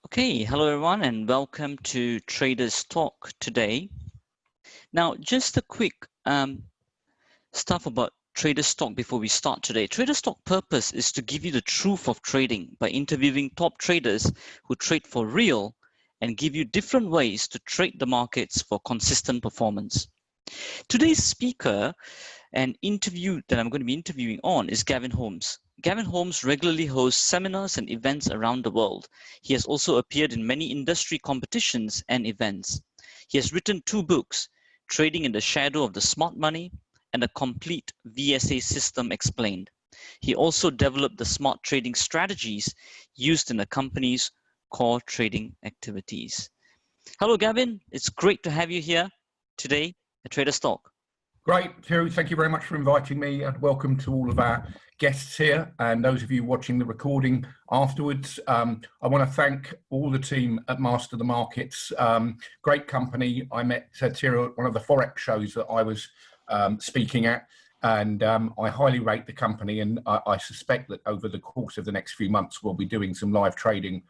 Okay, hello everyone, and welcome to Traders Talk today. Now, just a quick stuff about Traders Talk before we start today. Traders Talk purpose is to give you the truth of trading by interviewing top traders who trade for real and give you different ways to trade the markets for consistent performance. Today's speaker and interview that I'm going to be interviewing on is Gavin Holmes. Gavin Holmes regularly hosts seminars and events around the world. He has also appeared in many industry competitions and events. He has written 2 books, Trading in the Shadow of the Smart Money and A Complete VSA System Explained. He also developed the smart trading strategies used in the company's core trading activities. Hello, Gavin. It's great to have you here today at Traders Talk. Great, Thiru. Thank you very much for inviting me, and welcome to all of our guests here and those of you watching the recording afterwards. I want to thank all the team at Master the Markets. Great company. I met Thiru at one of the Forex shows that I was speaking at, and I highly rate the company, and I suspect that over the course of the next few months we'll be doing some live trading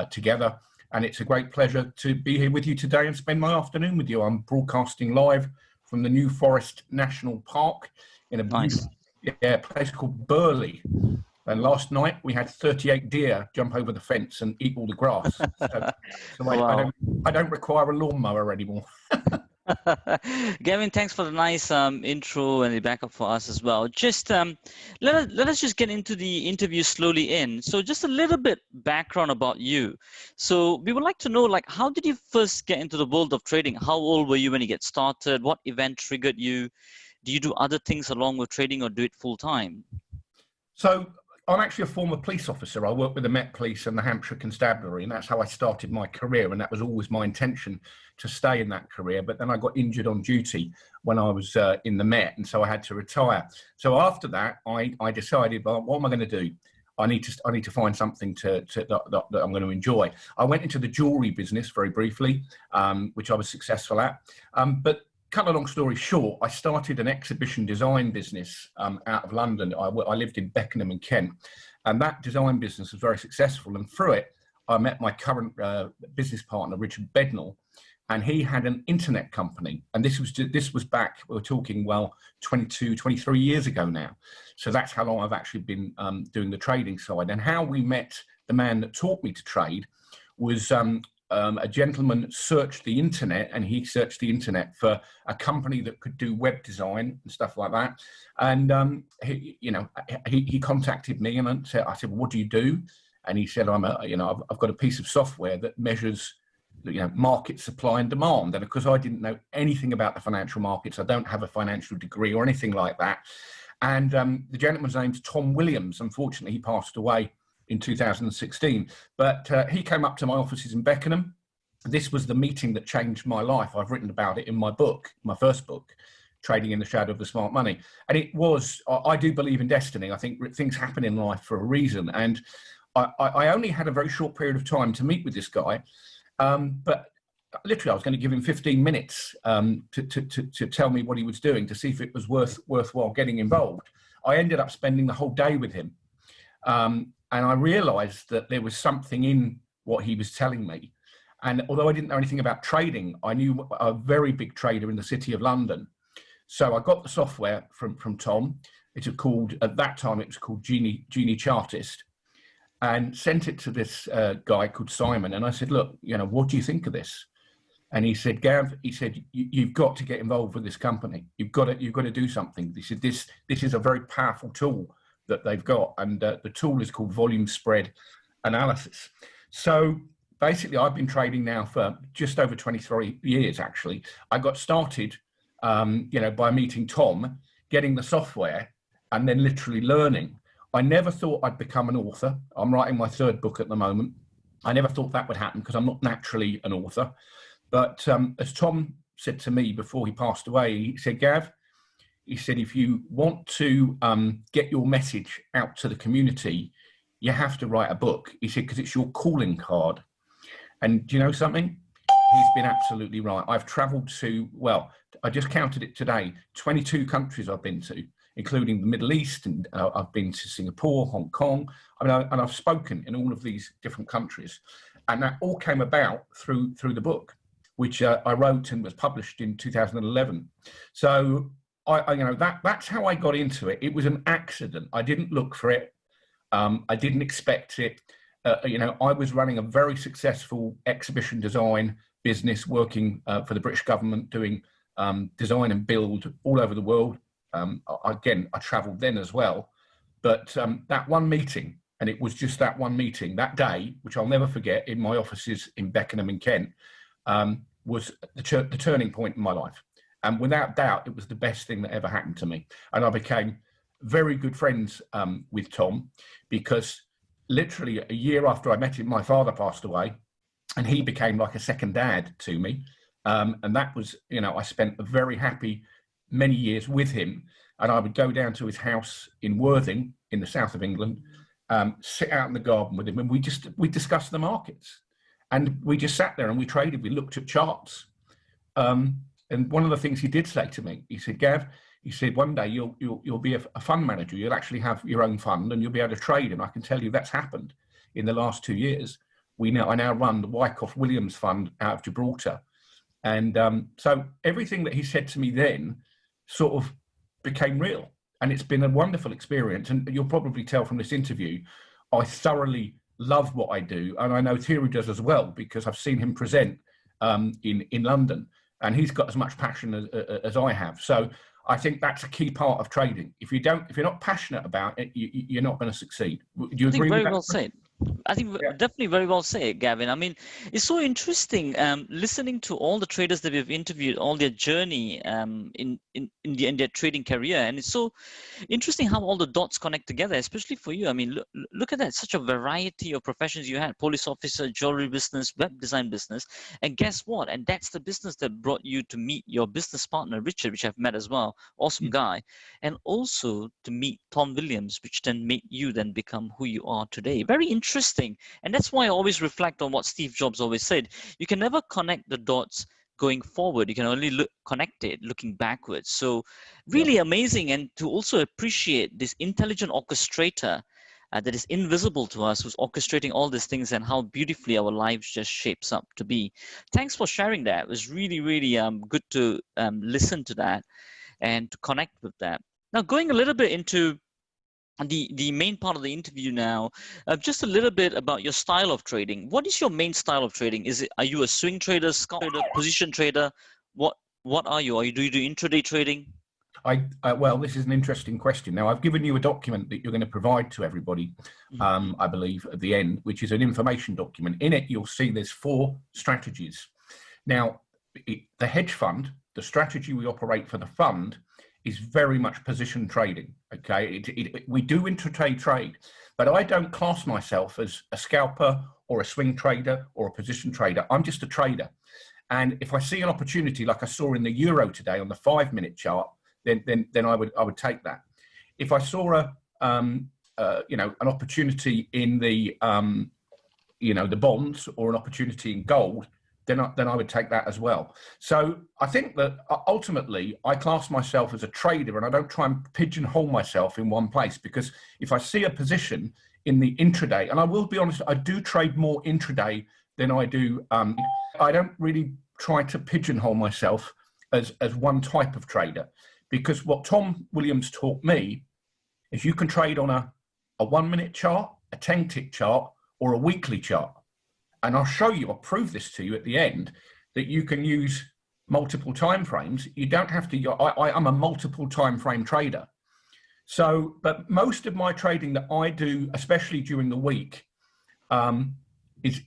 together. And it's a great pleasure to be here with you today and spend my afternoon with you. I'm broadcasting live from the New Forest National Park in a beautiful place called Burley. And last night we had 38 deer jump over the fence and eat all the grass. So Wow. I don't require a lawnmower anymore. Gavin, thanks for the nice intro and the backup for us as well. Just let us just get into the interview slowly in. So just a little bit background about you. So we would like to know, like, how did you first get into the world of trading? How old were you when you get started? What event triggered you? Do you do other things along with trading or do it full time? So I'm actually a former police officer. I worked with the Met Police and the Hampshire Constabulary, and that's how I started my career. And that was always my intention to stay in that career. But then I got injured on duty when I was in the Met, and so I had to retire. So after that, I decided, well, what am I going to do? I need to find something that I'm going to enjoy. I went into the jewelry business very briefly, which I was successful at. But cut a long story short, I started an exhibition design business out of London. I lived in Beckenham in Kent, and that design business was very successful. And through it, I met my current business partner, Richard Bednall, and he had an internet company. And this was back, we're talking, well, 22, 23 years ago now. So that's how long I've actually been doing the trading side. And how we met the man that taught me to trade was a gentleman searched the internet, and he searched the internet for a company that could do web design and stuff like that. And he contacted me, and I said, well, what do you do? And he said, I've got a piece of software that measures, market supply and demand. And because I didn't know anything about the financial markets, I don't have a financial degree or anything like that. And the gentleman's name's Tom Williams. Unfortunately, he passed away in 2016, but he came up to my offices in Beckenham. This was the meeting that changed my life. I've written about it in my book, my first book, Trading in the Shadow of the Smart Money. And it was, I do believe in destiny. I think things happen in life for a reason. And I only had a very short period of time to meet with this guy, but literally I was going to give him 15 minutes to tell me what he was doing, to see if it was worthwhile getting involved. I ended up spending the whole day with him. And I realized that there was something in what he was telling me. And although I didn't know anything about trading, I knew a very big trader in the city of London. So I got the software from Tom. It was called, at that time, it was called Genie Chartist, and sent it to this guy called Simon. And I said, look, what do you think of this? And he said, Gav, you've got to get involved with this company. You've got to do something. He said, this is a very powerful tool that they've got, and the tool is called volume spread analysis. So basically, I've been trading now for just over 23 years. Actually, I got started, by meeting Tom, getting the software, and then literally learning. I never thought I'd become an author. I'm writing my 3rd book at the moment. I never thought that would happen because I'm not naturally an author. But as Tom said to me before he passed away, he said, Gav, he said, if you want to get your message out to the community, you have to write a book. He said, because it's your calling card. And do you know something? He's been absolutely right. I've traveled to, well, I just counted it today, 22 countries I've been to, including the Middle East, and I've been to Singapore, Hong Kong, and I've spoken in all of these different countries. And that all came about through the book, which I wrote and was published in 2011. So that's how I got into it. It was an accident. I didn't look for it. I didn't expect it. I was running a very successful exhibition design business, working for the British government, doing design and build all over the world. Again, I travelled then as well. But that one meeting, and it was just that one meeting that day, which I'll never forget, in my offices in Beckenham in Kent, was the turning point in my life. And without doubt, it was the best thing that ever happened to me. And I became very good friends with Tom, because literally a year after I met him, my father passed away, and he became like a second dad to me. And that was, I spent a very happy many years with him. And I would go down to his house in Worthing in the south of England, sit out in the garden with him, and we discussed the markets, and we just sat there and we traded. We looked at charts, and one of the things he did say to me, he said, "Gav," he said, "one day you'll be a fund manager. You'll actually have your own fund, and you'll be able to trade." And I can tell you that's happened in the last 2 years. I now run the Wyckoff Williams Fund out of Gibraltar, and so everything that he said to me then sort of became real. And it's been a wonderful experience. And you'll probably tell from this interview, I thoroughly love what I do. And I know Thiru does as well, because I've seen him present in London, and he's got as much passion as I have. So I think that's a key part of trading. If you're not passionate about it, you're not going to succeed. Do you agree with that? Very well said. I think definitely very well said, Gavin. I mean, it's so interesting listening to all the traders that we've interviewed, all their journey in their trading career, and it's so interesting how all the dots connect together, especially for you. I mean, look at that, such a variety of professions you had: police officer, jewelry business, web design business, and guess what? And that's the business that brought you to meet your business partner, Richard, which I've met as well. Awesome guy, and also to meet Tom Williams, which then made you then become who you are today. Very interesting. And that's why I always reflect on what Steve Jobs always said. You can never connect the dots going forward. You can only connect it looking backwards. So really amazing. And to also appreciate this intelligent orchestrator that is invisible to us, who's orchestrating all these things, and how beautifully our lives just shapes up to be. Thanks for sharing that. It was really, really good to listen to that and to connect with that. Now, going a little bit into the main part of the interview now, just a little bit about your style of trading. What is your main style of trading? Are you a swing trader, scalp trader, position trader? What are you? Do you do intraday trading? Well, this is an interesting question. Now, I've given you a document that you're going to provide to everybody, I believe, at the end, which is an information document. In it, you'll see there's 4 strategies. Now, the hedge fund, the strategy we operate for the fund, is very much position trading. Okay, we do intraday trade, but I don't class myself as a scalper or a swing trader or a position trader. I'm just a trader, and if I see an opportunity, like I saw in the euro today on the 5-minute chart, then I would take that. If I saw an opportunity in the the bonds, or an opportunity in gold, then I would take that as well. So I think that ultimately I class myself as a trader, and I don't try and pigeonhole myself in one place, because if I see a position in the intraday, and I will be honest, I do trade more intraday than I do. I don't really try to pigeonhole myself as one type of trader, because what Tom Williams taught me is you can trade on a 1-minute chart, a 10-tick chart, or a weekly chart. And I'll show you, I'll prove this to you at the end, that you can use multiple time frames. You don't have to, I'm a multiple time frame trader. So, but most of my trading that I do, especially during the week, is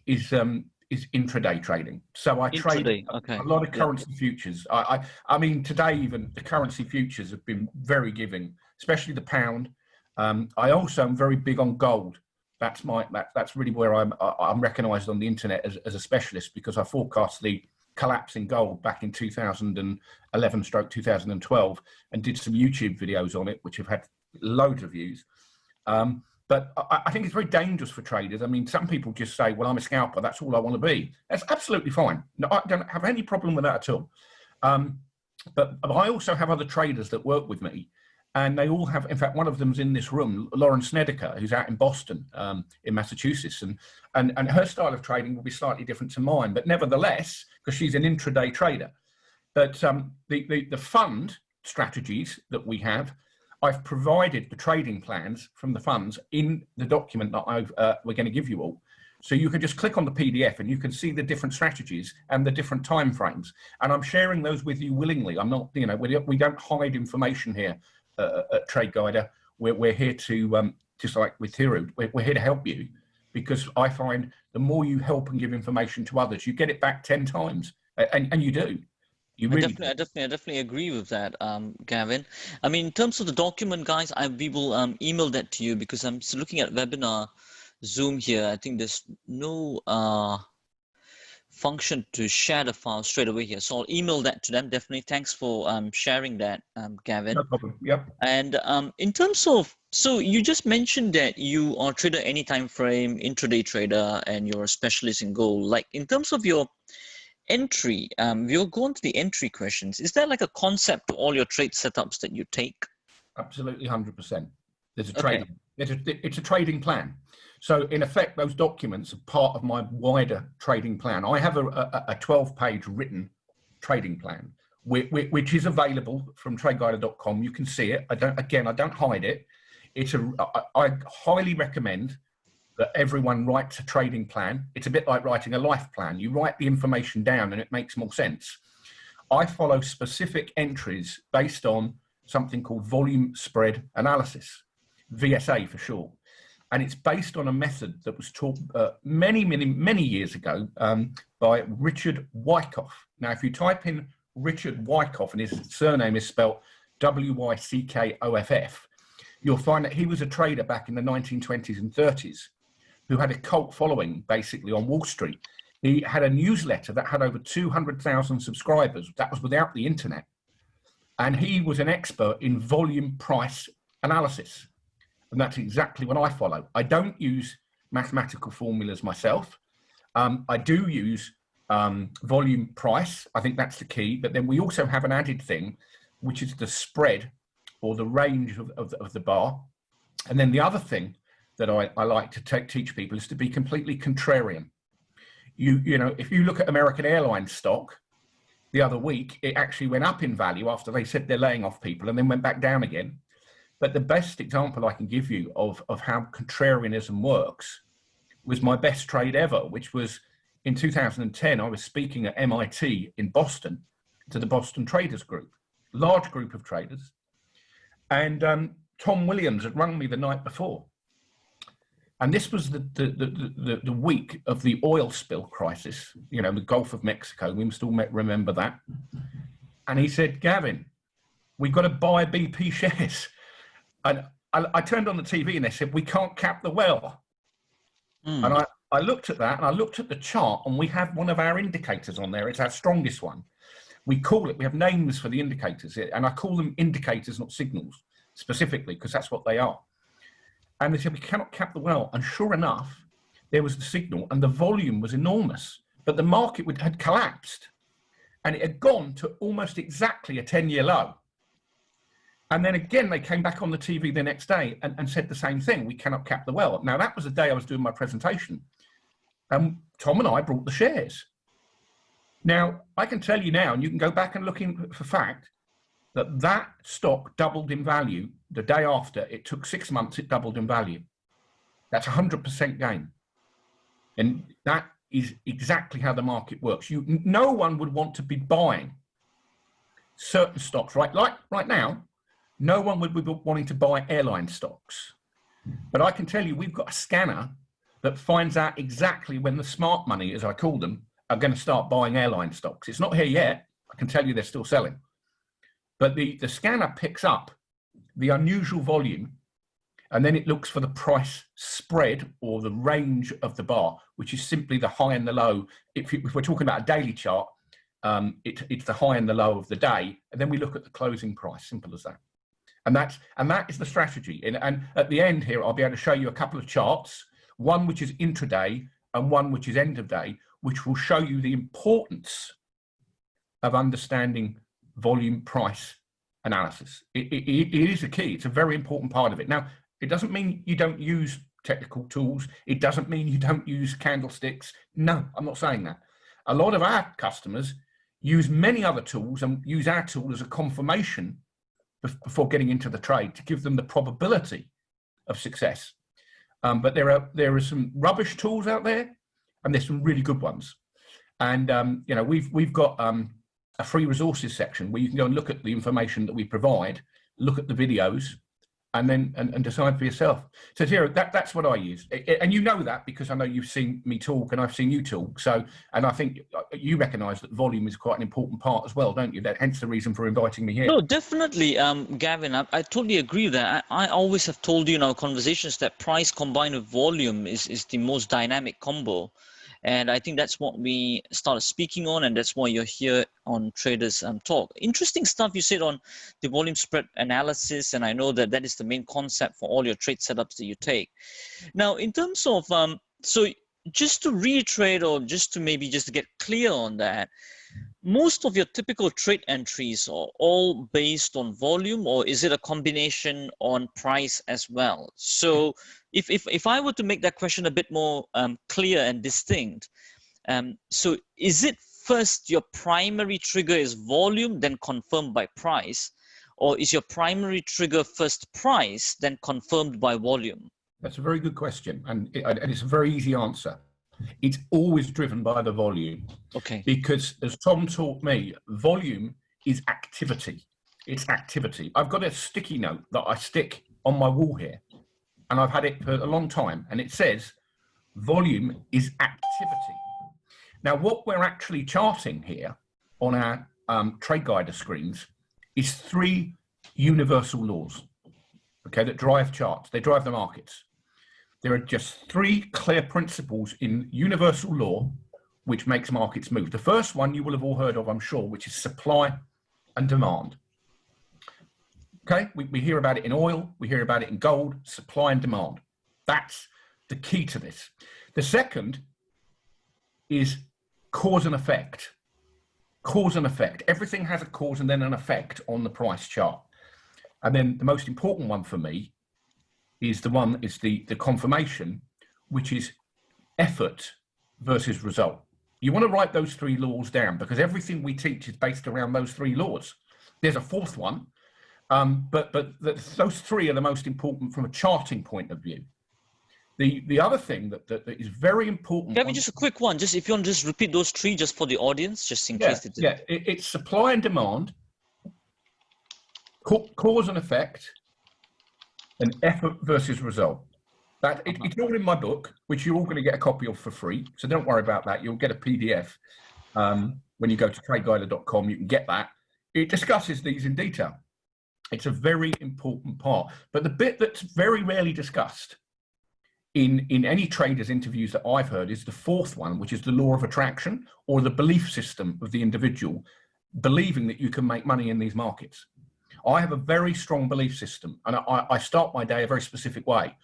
intraday trading. So I trade a lot of currency futures. I mean, today even the currency futures have been very giving, especially the pound. I also am very big on gold. That's really where I'm recognised on the internet as a specialist, because I forecast the collapse in gold back in 2011/2012 and did some YouTube videos on it, which have had loads of views. But I think it's very dangerous for traders. I mean, some people just say, well, I'm a scalper, that's all I want to be. That's absolutely fine. No, I don't have any problem with that at all. But I also have other traders that work with me, And they all have, in fact, one of them's in this room, Lauren Snedeker, who's out in Boston, in Massachusetts. And her style of trading will be slightly different to mine, but nevertheless, because she's an intraday trader. But the fund strategies that we have, I've provided the trading plans from the funds in the document that we're going to give you all. So you can just click on the PDF and you can see the different strategies and the different time frames. And I'm sharing those with you willingly. I'm not, you know, we don't hide information here at Trade Guider. We're here to, just like with Thiru, we're here to help you, because I find the more you help and give information to others, you get it back 10 times. And you do. You really I definitely agree with that, Gavin. I mean, in terms of the document, guys, we will email that to you, because I'm still looking at webinar Zoom here. I think there's no function to share the file straight away here. So I'll email that to them. Definitely. Thanks for sharing that, Gavin. No problem. Yep. And in terms of, so you just mentioned that you are a trader any time frame, intraday trader, and you're a specialist in gold. Like in terms of your entry, we'll go on to the entry questions. Is there like a concept to all your trade setups that you take? Absolutely, 100%. There's a trading. It's a trading plan. So in effect, those documents are part of my wider trading plan. I have a 12-page written trading plan, which is available from tradeguider.com. You can see it. I don't hide it. I highly recommend that everyone writes a trading plan. It's a bit like writing a life plan. You write the information down and it makes more sense. I follow specific entries based on something called volume spread analysis, VSA for short. And it's based on a method that was taught many years ago by Richard Wyckoff. Now, if you type in Richard Wyckoff, and his surname is spelled Wyckoff, you'll find that he was a trader back in the 1920s and 30s who had a cult following basically on Wall Street. He had a newsletter that had over 200,000 subscribers. That was without the internet. And he was an expert in volume price analysis. And that's exactly what I follow. I don't use mathematical formulas myself. I do use volume price. I think that's the key. But then we also have an added thing, which is the spread or the range of the bar. And then the other thing that I like to teach people is to be completely contrarian. You know, if you look at American Airlines stock the other week, it actually went up in value after they said they're laying off people and then went back down again. But the best example I can give you of how contrarianism works was my best trade ever, which was in 2010. I was speaking at MIT in Boston to the Boston Traders Group, large group of traders. And Tom Williams had rung me the night before. And this was the week of the oil spill crisis, you know, the Gulf of Mexico. We must all remember that. And he said, Gavin, we've got to buy BP shares. And I turned on the TV and they said, we can't cap the well. And I looked at that and I looked at the chart, and we have one of our indicators on there. It's our strongest one. We have names for the indicators, and I call them indicators, not signals, specifically, because that's what they are. And they said, we cannot cap the well. And sure enough, there was the signal and the volume was enormous, but the market had collapsed and it had gone to almost exactly a 10-year low. And then again, they came back on the TV the next day and said the same thing. We cannot cap the well. Now, that was the day I was doing my presentation. And Tom and I brought the shares. Now, I can tell you now, and you can go back and look in for fact, that stock doubled in value the day after. It took 6 months, it doubled in value. That's 100% gain. And that is exactly how the market works. No one would want to be buying certain stocks, right? Like right now, no one would be wanting to buy airline stocks. But I can tell you, we've got a scanner that finds out exactly when the smart money, as I call them, are going to start buying airline stocks. It's not here yet. I can tell you they're still selling. But the scanner picks up the unusual volume, and then it looks for the price spread or the range of the bar, which is simply the high and the low. If we're talking about a daily chart, it's the high and the low of the day. And then we look at the closing price, simple as that. And that is the strategy. And at the end here, I'll be able to show you a couple of charts, one which is intraday and one which is end of day, which will show you the importance of understanding volume price analysis. It is a key. It's a very important part of it. Now, it doesn't mean you don't use technical tools. It doesn't mean you don't use candlesticks. No, I'm not saying that. A lot of our customers use many other tools and use our tool as a confirmation before getting into the trade to give them the probability of success. But there are some rubbish tools out there, and there's some really good ones. And you know, we've got a free resources section where you can go and look at the information that we provide, look at the videos, and then and decide for yourself. So Thiru, that's what I use, and you know that because I know you've seen me talk and I've seen you talk. So, and I think you recognise that volume is quite an important part as well, don't you? That hence the reason for inviting me here. No, definitely, Gavin. I totally agree with that. I always have told you in our conversations that price combined with volume is the most dynamic combo. And I think that's what we started speaking on, and that's why you're here on Traders Talk. Interesting stuff you said on the volume spread analysis, and I know that that is the main concept for all your trade setups that you take. Now, in terms of, so just to reiterate, or just to get clear on that, most of your typical trade entries are all based on volume, or is it a combination on price as well? So if I were to make that question a bit more clear and distinct, so is it first your primary trigger is volume, then confirmed by price, or is your primary trigger first price, then confirmed by volume? That's a very good question, and it's a very easy answer. It's always driven by the volume. Okay. Because as Tom taught me, volume is activity. It's activity. I've got a sticky note that I stick on my wall here, and I've had it for a long time, and it says, volume is activity. Now, what we're actually charting here on our trade guider screens is 3 universal laws, okay, that drive charts. They drive the markets. There are just 3 clear principles in universal law which makes markets move. The first one you will have all heard of, I'm sure, which is supply and demand. Okay, we hear about it in oil, we hear about it in gold, supply and demand. That's the key to this. The second is cause and effect. Cause and effect. Everything has a cause and then an effect on the price chart. And then the most important one for me is the confirmation, which is effort versus result. You want to write those 3 laws down because everything we teach is based around those 3 laws. There's a 4th one, but those 3 are the most important from a charting point of view. The other thing that is very important. Gavin, just a quick one. Just if you want to just repeat those 3 just for the audience, just in case they didn't. Yeah, it's supply and demand, cause and effect, and effort versus result. It's all in my book, which you're all going to get a copy of for free. So don't worry about that. You'll get a PDF when you go to tradeguider.com. You can get that. It discusses these in detail. It's a very important part. But the bit that's very rarely discussed in any traders' interviews that I've heard is the 4th one, which is the law of attraction, or the belief system of the individual, believing that you can make money in these markets. I have a very strong belief system, and I start my day a very specific way.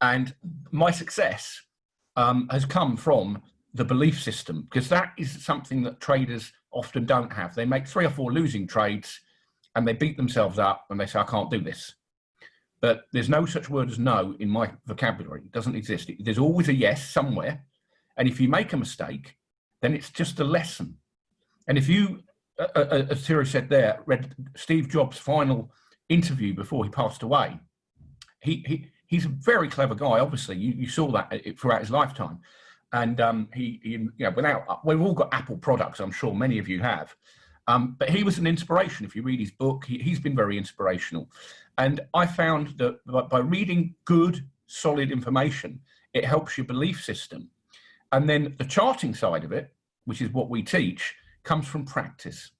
And my success has come from the belief system, because that is something that traders often don't have. They make 3 or 4 losing trades and they beat themselves up and they say, I can't do this. But there's no such word as no in my vocabulary. It doesn't exist. There's always a yes somewhere. And if you make a mistake, then it's just a lesson. And if you, as Thiru said there, read Steve Jobs' final interview before he passed away, he's a very clever guy. Obviously, you saw that throughout his lifetime. And he you know, we've all got Apple products, I'm sure many of you have. But he was an inspiration. If you read his book, he's been very inspirational. And I found that by reading good, solid information, it helps your belief system. And then the charting side of it, which is what we teach, comes from practice.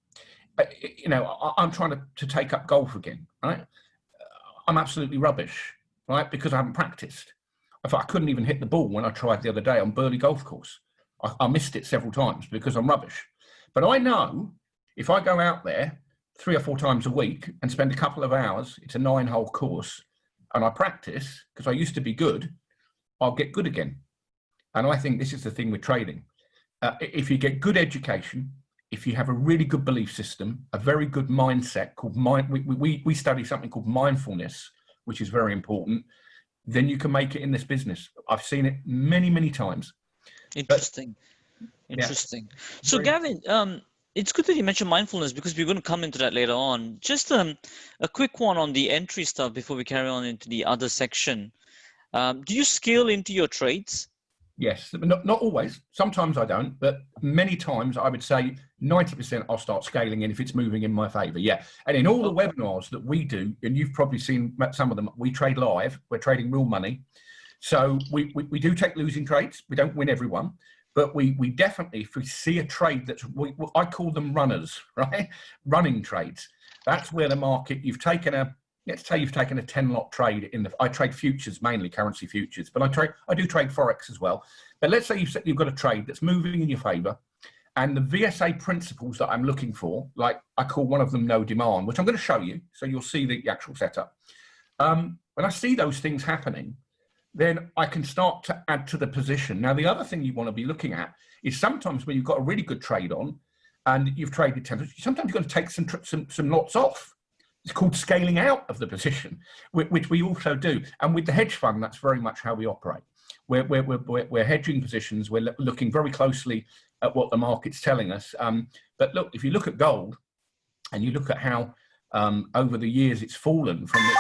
You know, I'm trying to take up golf again, right? I'm absolutely rubbish, right? Because I haven't practiced. I couldn't even hit the ball when I tried the other day on Burley Golf Course. I missed it several times because I'm rubbish. But I know if I go out there 3 or 4 times a week and spend a couple of hours, it's a 9-hole course, and I practice, because I used to be good, I'll get good again. And I think this is the thing with trading. If you get good education, if you have a really good belief system, a very good mindset called we study something called mindfulness, which is very important, then you can make it in this business. I've seen it many, many times. Interesting. Interesting. So Gavin, it's good that you mentioned mindfulness because we're going to come into that later on. Just a quick one on the entry stuff before we carry on into the other section. Do you scale into your trades? Yes, not always. Sometimes I don't, but many times I would say 90% I'll start scaling in if it's moving in my favor. Yeah. And in all the webinars that we do, and you've probably seen some of them, we trade live, we're trading real money. So we do take losing trades. We don't win everyone, but we definitely, if we see a trade that's, I call them runners, right? Running trades. That's where the market, let's say you've taken a 10 lot trade I trade futures, mainly currency futures, but I do trade Forex as well. But let's say you've got a trade that's moving in your favor, and the VSA principles that I'm looking for, like I call one of them no demand, which I'm going to show you. So you'll see the actual setup. When I see those things happening, then I can start to add to the position. Now, the other thing you want to be looking at is sometimes when you've got a really good trade on and you've traded 10, sometimes you've got to take some lots off. It's called scaling out of the position, which we also do. And with the hedge fund, that's very much how we operate. We're hedging positions. We're looking very closely at what the market's telling us. But look, if you look at gold and you look at how over the years it's fallen from its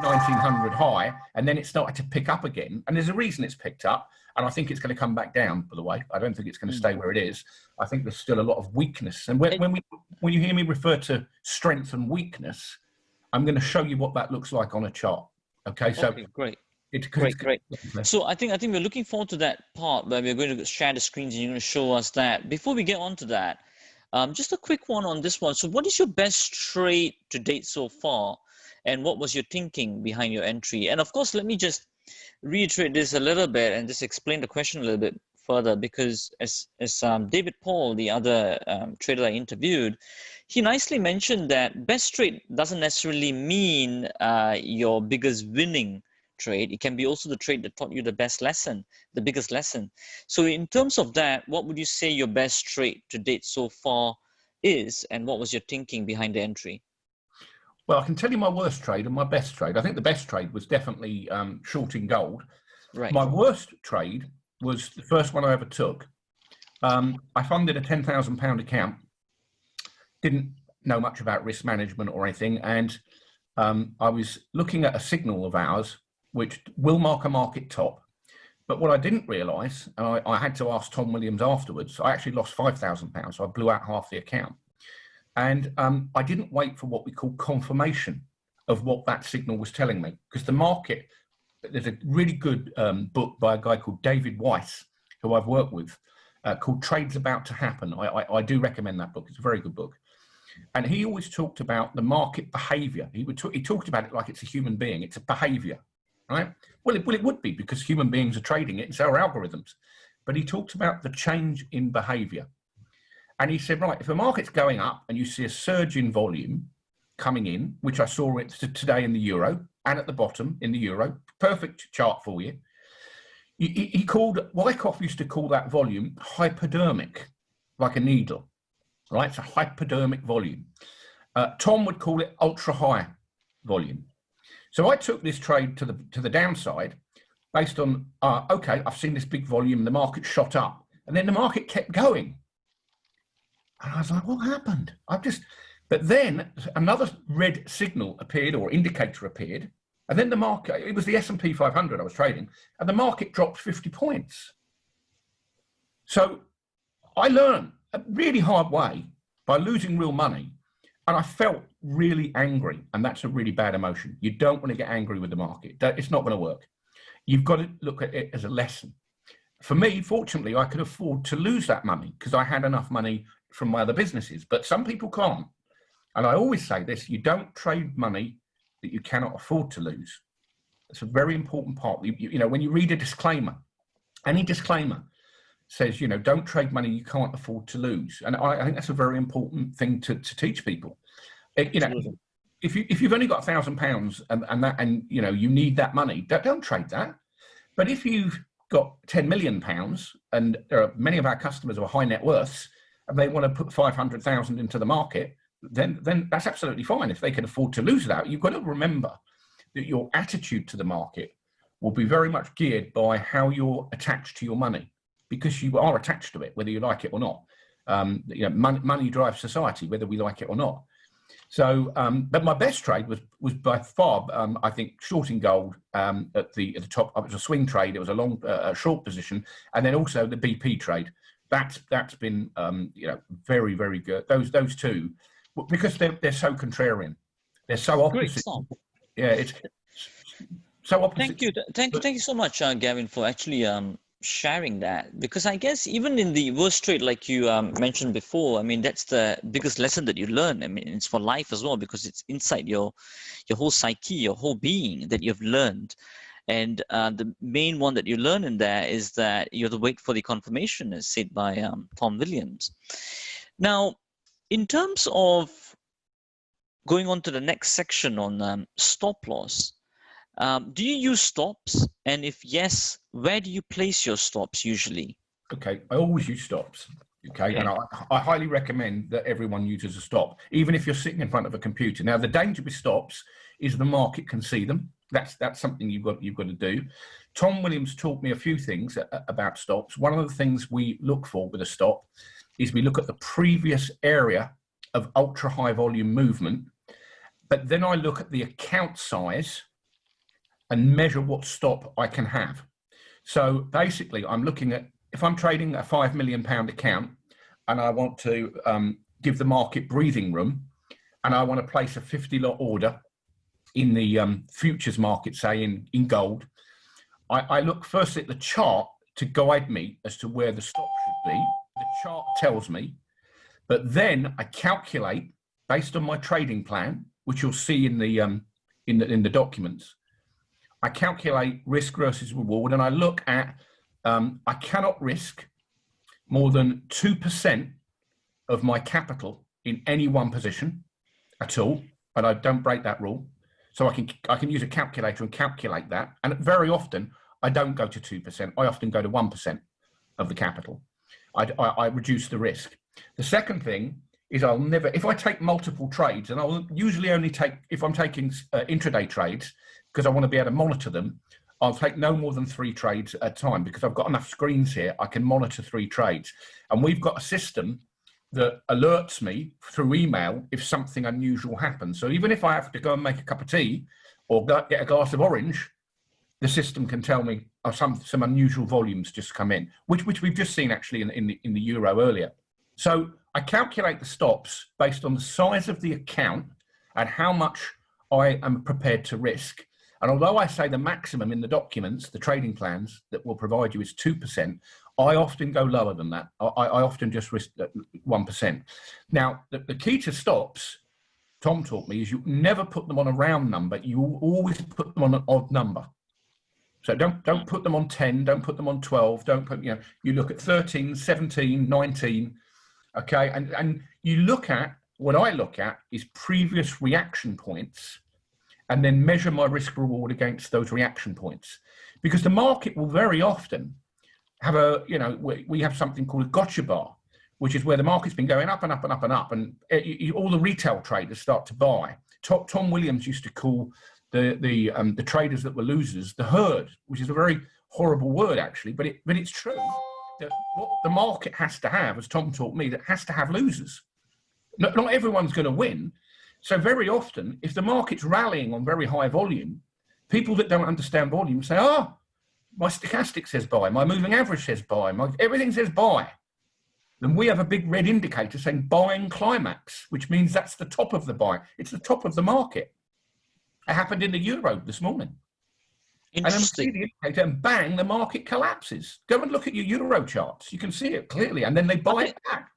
1900 high, and then it started to pick up again. And there's a reason it's picked up. And I think it's going to come back down, by the way. I don't think it's going to stay where it is. I think there's still a lot of weakness. And when you hear me refer to strength and weakness, I'm going to show you what that looks like on a chart. Okay, so great. Great. So I think we're looking forward to that part where we're going to share the screens and you're going to show us that. Before we get on to that, just a quick one on this one. So what is your best trade to date so far? And what was your thinking behind your entry? And of course, let me just reiterate this a little bit and just explain the question a little bit further, because as David Paul, the other trader I interviewed, he nicely mentioned that best trade doesn't necessarily mean your biggest winning trade. It can be also the trade that taught you the best lesson, the biggest lesson. So in terms of that, what would you say your best trade to date so far is, and what was your thinking behind the entry? Well, I can tell you my worst trade and my best trade. I think the best trade was definitely shorting gold. Right. My worst trade was the first one I ever took. I funded a £10,000 account, didn't know much about risk management or anything, and I was looking at a signal of ours which will mark a market top. But what I didn't realise, and I had to ask Tom Williams afterwards, I actually lost £5,000, so I blew out half the account. And I didn't wait for what we call confirmation of what that signal was telling me, because the market, there's a really good book by a guy called David Weiss, who I've worked with, called Trades About to Happen. I do recommend that book. It's a very good book. And he always talked about the market behavior. He talked about it like it's a human being. It's a behavior, right? Well, it would be, because human beings are trading it. It's our algorithms. But he talked about the change in behavior. And he said, right, if the market's going up and you see a surge in volume coming in, which I saw it today in the euro and at the bottom in the euro, perfect chart for you. He called, Wyckoff used to call that volume hypodermic, like a needle, right? It's a hypodermic volume. Tom would call it ultra high volume. So I took this trade to the downside based on, okay, I've seen this big volume, the market shot up, and then the market kept going. And I was like, what happened? But then another red signal appeared, or indicator appeared. And then the market, it was the S&P 500 I was trading, and the market dropped 50 points. So I learned a really hard way by losing real money. And I felt really angry. And that's a really bad emotion. You don't want to get angry with the market. It's not going to work. You've got to look at it as a lesson. For me, fortunately, I could afford to lose that money because I had enough money from my other businesses, but some people can't. And I always say this, you don't trade money that you cannot afford to lose. It's a very important part. You know, when you read a disclaimer, any disclaimer says, you know, don't trade money you can't afford to lose. And I think that's a very important thing to teach people. You know, if you've only got £1,000 and you know, you need that money, don't trade that. But if you've got £10 million, and there are many of our customers who are high net worths, and they want to put 500,000 into the market, then that's absolutely fine. If they can afford to lose that, you've got to remember that your attitude to the market will be very much geared by how you're attached to your money, because you are attached to it, whether you like it or not. Money drives society, whether we like it or not. So, but my best trade was by far, I think, shorting gold at the top. It was a swing trade. It was a short position, and then also the BP trade. That's been very, very good. Those two, because they're so contrarian, they're so opposite. Yeah, it's so opposite. Thank you so much, Gavin, for actually sharing that, because I guess even in the worst trade, like you mentioned before, I mean, that's the biggest lesson that you learn. I mean, it's for life as well, because it's inside your whole psyche, your whole being that you've learned. And the main one that you learn in there is that you have to wait for the confirmation, as said by Tom Williams. Now, in terms of going on to the next section on stop loss, do you use stops? And if yes, where do you place your stops usually? Okay, I always use stops. Okay, and I highly recommend that everyone uses a stop, even if you're sitting in front of a computer. Now, the danger with stops is the market can see them. That's something you've got to do. Tom Williams taught me a few things about stops. One of the things we look for with a stop is we look at the previous area of ultra high volume movement, but then I look at the account size and measure what stop I can have. So basically, I'm looking at, if I'm trading a £5 million account and I want to give the market breathing room, and I want to place a 50-lot order in the futures market, say in gold, I look first at the chart to guide me as to where the stop should be. The chart tells me, but then I calculate based on my trading plan, which you'll see in the documents. I calculate risk versus reward, and I look at, I cannot risk more than 2% of my capital in any one position at all, and I don't break that rule. So I can use a calculator and calculate that. And very often, I don't go to 2%. I often go to 1% of the capital. I reduce the risk. The second thing is I'll never, if I take multiple trades, and I'll usually only take, if I'm taking intraday trades, because I want to be able to monitor them, I'll take no more than 3 trades at a time, because I've got enough screens here. I can monitor 3 trades. And we've got a system that alerts me through email if something unusual happens. So even if I have to go and make a cup of tea or get a glass of orange, the system can tell me some unusual volumes just come in, which we've just seen actually in the euro earlier. So I calculate the stops based on the size of the account and how much I am prepared to risk. And although I say the maximum in the documents, the trading plans that will provide you is 2%, I often go lower than that. I often just risk 1%. Now, the key to stops, Tom taught me, is you never put them on a round number. You always put them on an odd number. So don't put them on 10, don't put them on 12, don't put, you look at 13, 17, 19, okay? And you look at, what I look at is previous reaction points, and then measure my risk reward against those reaction points. Because the market will very often have we have something called a gotcha bar, which is where the market's been going up and up and up and up, and all the retail traders start to buy. Tom Williams used to call the traders that were losers the herd, which is a very horrible word actually, but it's true that what the market has to have, as Tom taught me, that has to have losers. Not everyone's going to win. So very often, if the market's rallying on very high volume, people that don't understand volume say, oh, my stochastic says buy, my moving average says buy, everything says buy. Then we have a big red indicator saying buying climax, which means that's the top of the buy. It's the top of the market. It happened in the euro this morning. And then we see the indicator and bang, the market collapses. Go and look at your euro charts. You can see it clearly. And then they buy it back.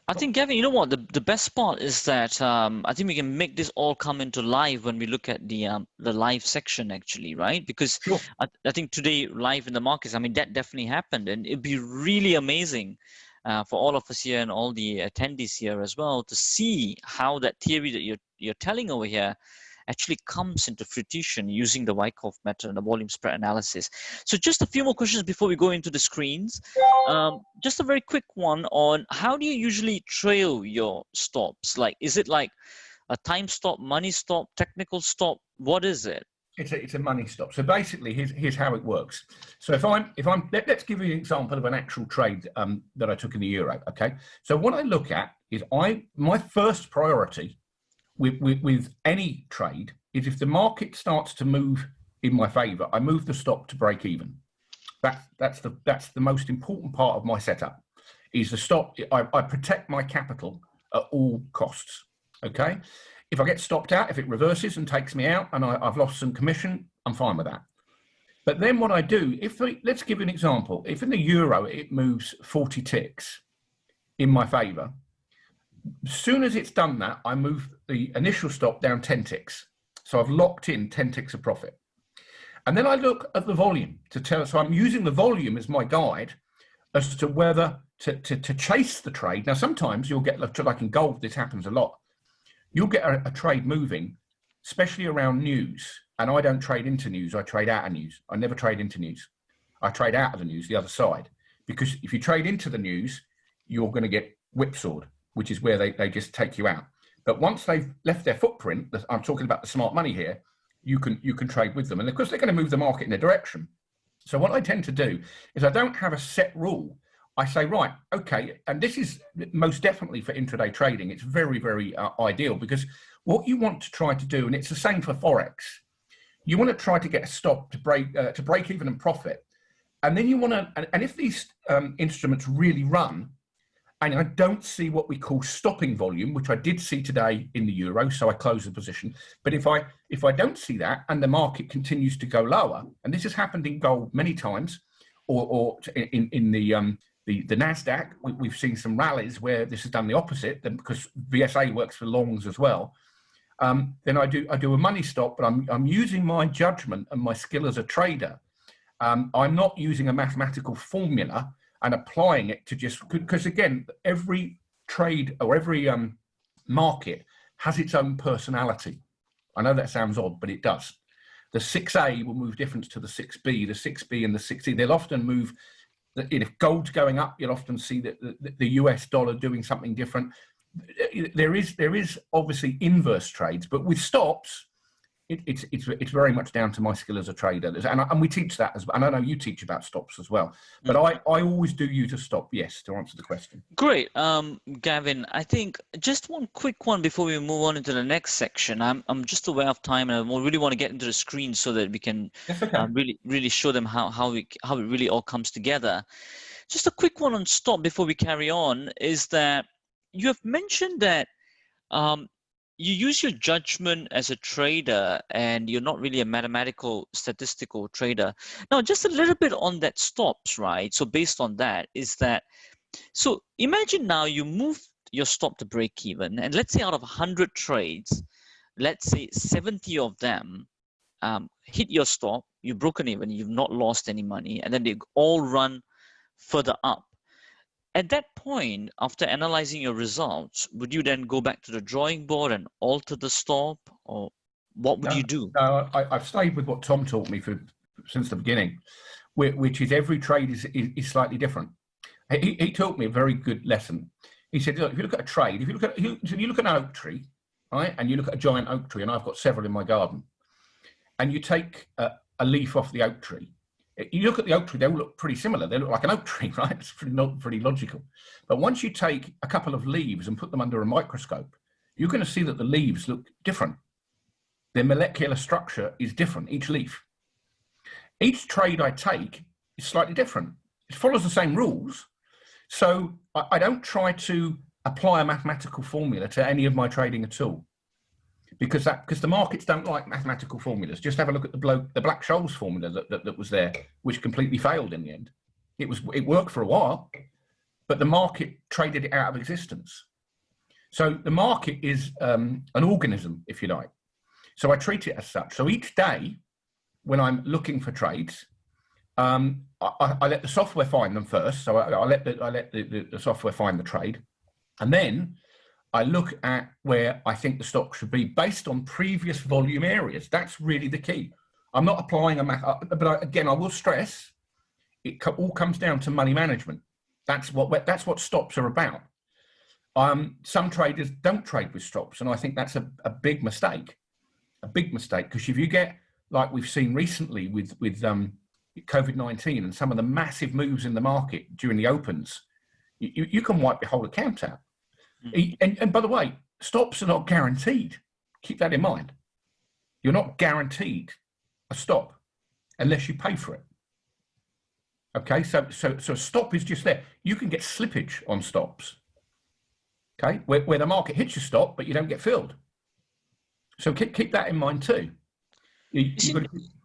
I think, Gavin, you know what? The best part is that I think we can make this all come into live when we look at the live section, actually, right? Because sure. I think today, live in the markets, I mean, that definitely happened. And it'd be really amazing for all of us here and all the attendees here as well to see how that theory that you're telling over here actually comes into fruition using the Wyckoff method and the volume spread analysis. So just a few more questions before we go into the screens. Just a very quick one on how do you usually trail your stops? Like, is it like a time stop, money stop, technical stop? What is it? It's a money stop. So basically, here's how it works. So let's give you an example of an actual trade that I took in the euro. Okay. So what I look at is my first priority with any trade is if the market starts to move in my favour, I move the stop to break even. That's the most important part of my setup. Is the stop. I protect my capital at all costs. Okay. If I get stopped out, if it reverses and takes me out and I've lost some commission, I'm fine with that. But then what I do, let's give you an example. If in the euro it moves 40 ticks in my favour, as soon as it's done that, I move the initial stop down 10 ticks. So I've locked in 10 ticks of profit. And then I look at the volume to tell, so I'm using the volume as my guide as to whether to chase the trade. Now, sometimes you'll get, like in gold, this happens a lot. You'll get a trade moving, especially around news. And I don't trade into news, I trade out of news. I never trade into news. I trade out of the news, the other side. Because if you trade into the news, you're going to get whipsawed, which is where they just take you out. But once they've left their footprint, I'm talking about the smart money here, you can trade with them. And of course, they're going to move the market in a direction. So what I tend to do is I don't have a set rule. I say, right, okay, and this is most definitely for intraday trading. It's very, very ideal because what you want to try to do, and it's the same for Forex, you want to try to get a stop to break even and profit. And then you want to, and if these instruments really run, and I don't see what we call stopping volume, which I did see today in the euro, so I closed the position. But if I don't see that and the market continues to go lower, and this has happened in gold many times, or in the NASDAQ, we've seen some rallies where this has done the opposite, because VSA works for longs as well. Then I do a money stop, but I'm using my judgment and my skill as a trader. I'm not using a mathematical formula and applying it to just, because again, every trade or every market has its own personality. I know that sounds odd, but it does. The 6A will move different to the 6B, the 6B and the 6E. They'll often move. If gold's going up, you'll often see that the US dollar doing something different. There is obviously inverse trades, but with stops, it's very much down to my skill as a trader, and we teach that as well. And I know you teach about stops as well, but I always do use a stop. Yes, to answer the question. Great, Gavin. I think just one quick one before we move on into the next section. I'm just aware of time, and I really want to get into the screen so that we can really show them how it really all comes together. Just a quick one on stop before we carry on is that you have mentioned that you use your judgment as a trader and you're not really a mathematical statistical trader. Now, just a little bit on that stops, right? So based on that is that, so imagine now you move your stop to break even, and let's say out of 100 trades, let's say 70 of them hit your stop, you've broken even, you've not lost any money, and then they all run further up. At that point, after analyzing your results, would you then go back to the drawing board and alter the stop, or what would you do? No, I've stayed with what Tom taught me since the beginning, which is every trade is slightly different. He taught me a very good lesson. He said, look, if you look at a trade, if you look at an oak tree, right, and you look at a giant oak tree, and I've got several in my garden, and you take a leaf off the oak tree, you look at the oak tree, they all look pretty similar. They look like an oak tree, right? It's pretty logical. But once you take a couple of leaves and put them under a microscope, you're going to see that the leaves look different. Their molecular structure is different, each leaf. Each trade I take is slightly different. It follows the same rules. So I don't try to apply a mathematical formula to any of my trading at all. Because the markets don't like mathematical formulas. Just have a look at the Black-Scholes formula that was there, which completely failed in the end. It worked for a while, but the market traded it out of existence. So the market is an organism, if you like. So I treat it as such. So each day, when I'm looking for trades, I let the software find them first. So I let the software find the trade, and then I look at where I think the stock should be based on previous volume areas. That's really the key. I'm not applying a math, but again, I will stress it all comes down to money management. That's what stops are about. Some traders don't trade with stops, and I think that's a big mistake. A big mistake, because if you get, like we've seen recently with COVID-19 and some of the massive moves in the market during the opens, you can wipe your whole account out. And by the way, stops are not guaranteed. Keep that in mind. You're not guaranteed a stop unless you pay for it. Okay, so a stop is just there. You can get slippage on stops. Okay, where the market hits your stop, but you don't get filled. So keep that in mind too.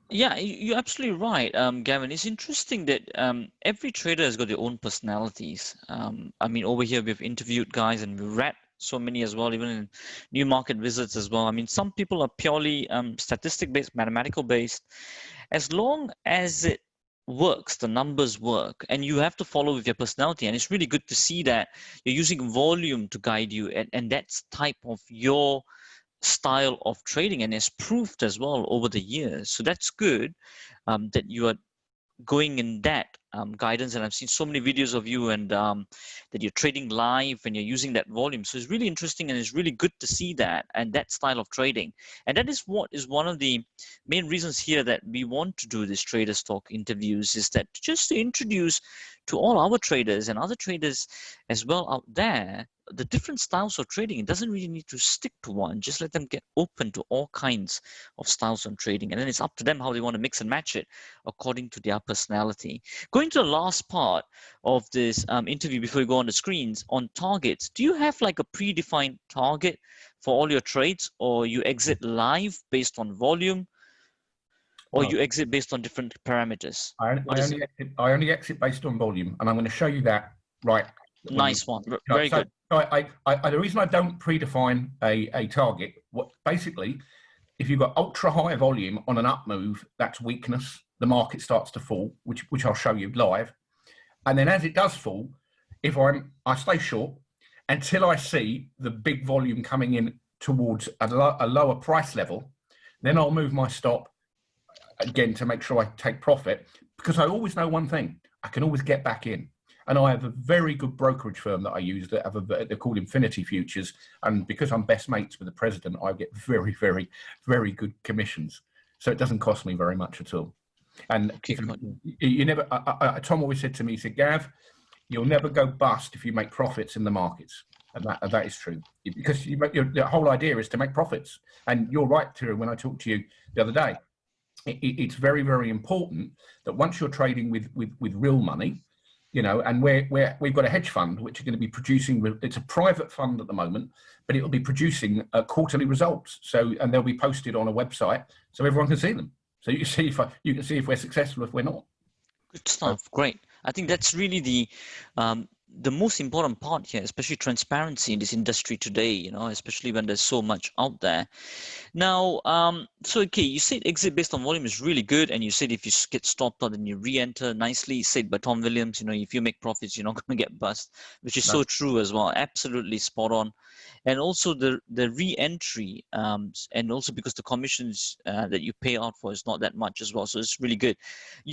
Yeah, you're absolutely right, Gavin. It's interesting that every trader has got their own personalities. I mean, over here we've interviewed guys and we've read so many as well, even in new market visits as well. I mean, some people are purely statistic-based, mathematical-based. As long as it works, the numbers work, and you have to follow with your personality. And it's really good to see that you're using volume to guide you, and that's type of your style of trading, and it's proved as well over the years. So that's good that you are going in that guidance, and I've seen so many videos of you, and that you're trading live and you're using that volume. So it's really interesting, and it's really good to see that and that style of trading. And that is what is one of the main reasons here that we want to do this Traders Talk interviews, is that just to introduce to all our traders and other traders as well out there the different styles of trading. It doesn't really need to stick to one. Just let them get open to all kinds of styles of trading, and then it's up to them how they want to mix and match it according to their personality. Going to the last part of this interview before we go on the screens on targets, do you have like a predefined target for all your trades, or you exit live based on volume, or you exit based on different parameters? I only exit based on volume, and I'm going to show you that right. Nice one. Very good. The reason I don't predefine a target, basically, if you've got ultra high volume on an up move, that's weakness. The market starts to fall, which I'll show you live. And then as it does fall, if I stay short until I see the big volume coming in towards a lower price level, then I'll move my stop again to make sure I take profit, because I always know one thing: I can always get back in. And I have a very good brokerage firm that I use that they're called Infinity Futures. And because I'm best mates with the president, I get very, very, very good commissions. So it doesn't cost me very much at all. And you never, Tom always said to me, he said, Gav, you'll never go bust if you make profits in the markets. And that is true, because the whole idea is to make profits. And you're right, Thiru, when I talked to you the other day, it's very, very important that once you're trading with real money, you know, and we've got a hedge fund which are going to be producing. It's a private fund at the moment, but it'll be producing quarterly results. So, and they'll be posted on a website so everyone can see them. So you can see if we're successful, if we're not. Good stuff. Great. I think that's really the most important part here, especially transparency in this industry today, you know, especially when there's so much out there. Now, so okay, you said exit based on volume is really good, and you said if you get stopped out and you re-enter nicely, said by Tom Williams, you know, if you make profits, you're not going to get bust, which is so true as well. Absolutely spot on. And also the re-entry, and also because the commissions that you pay out for is not that much as well, so it's really good.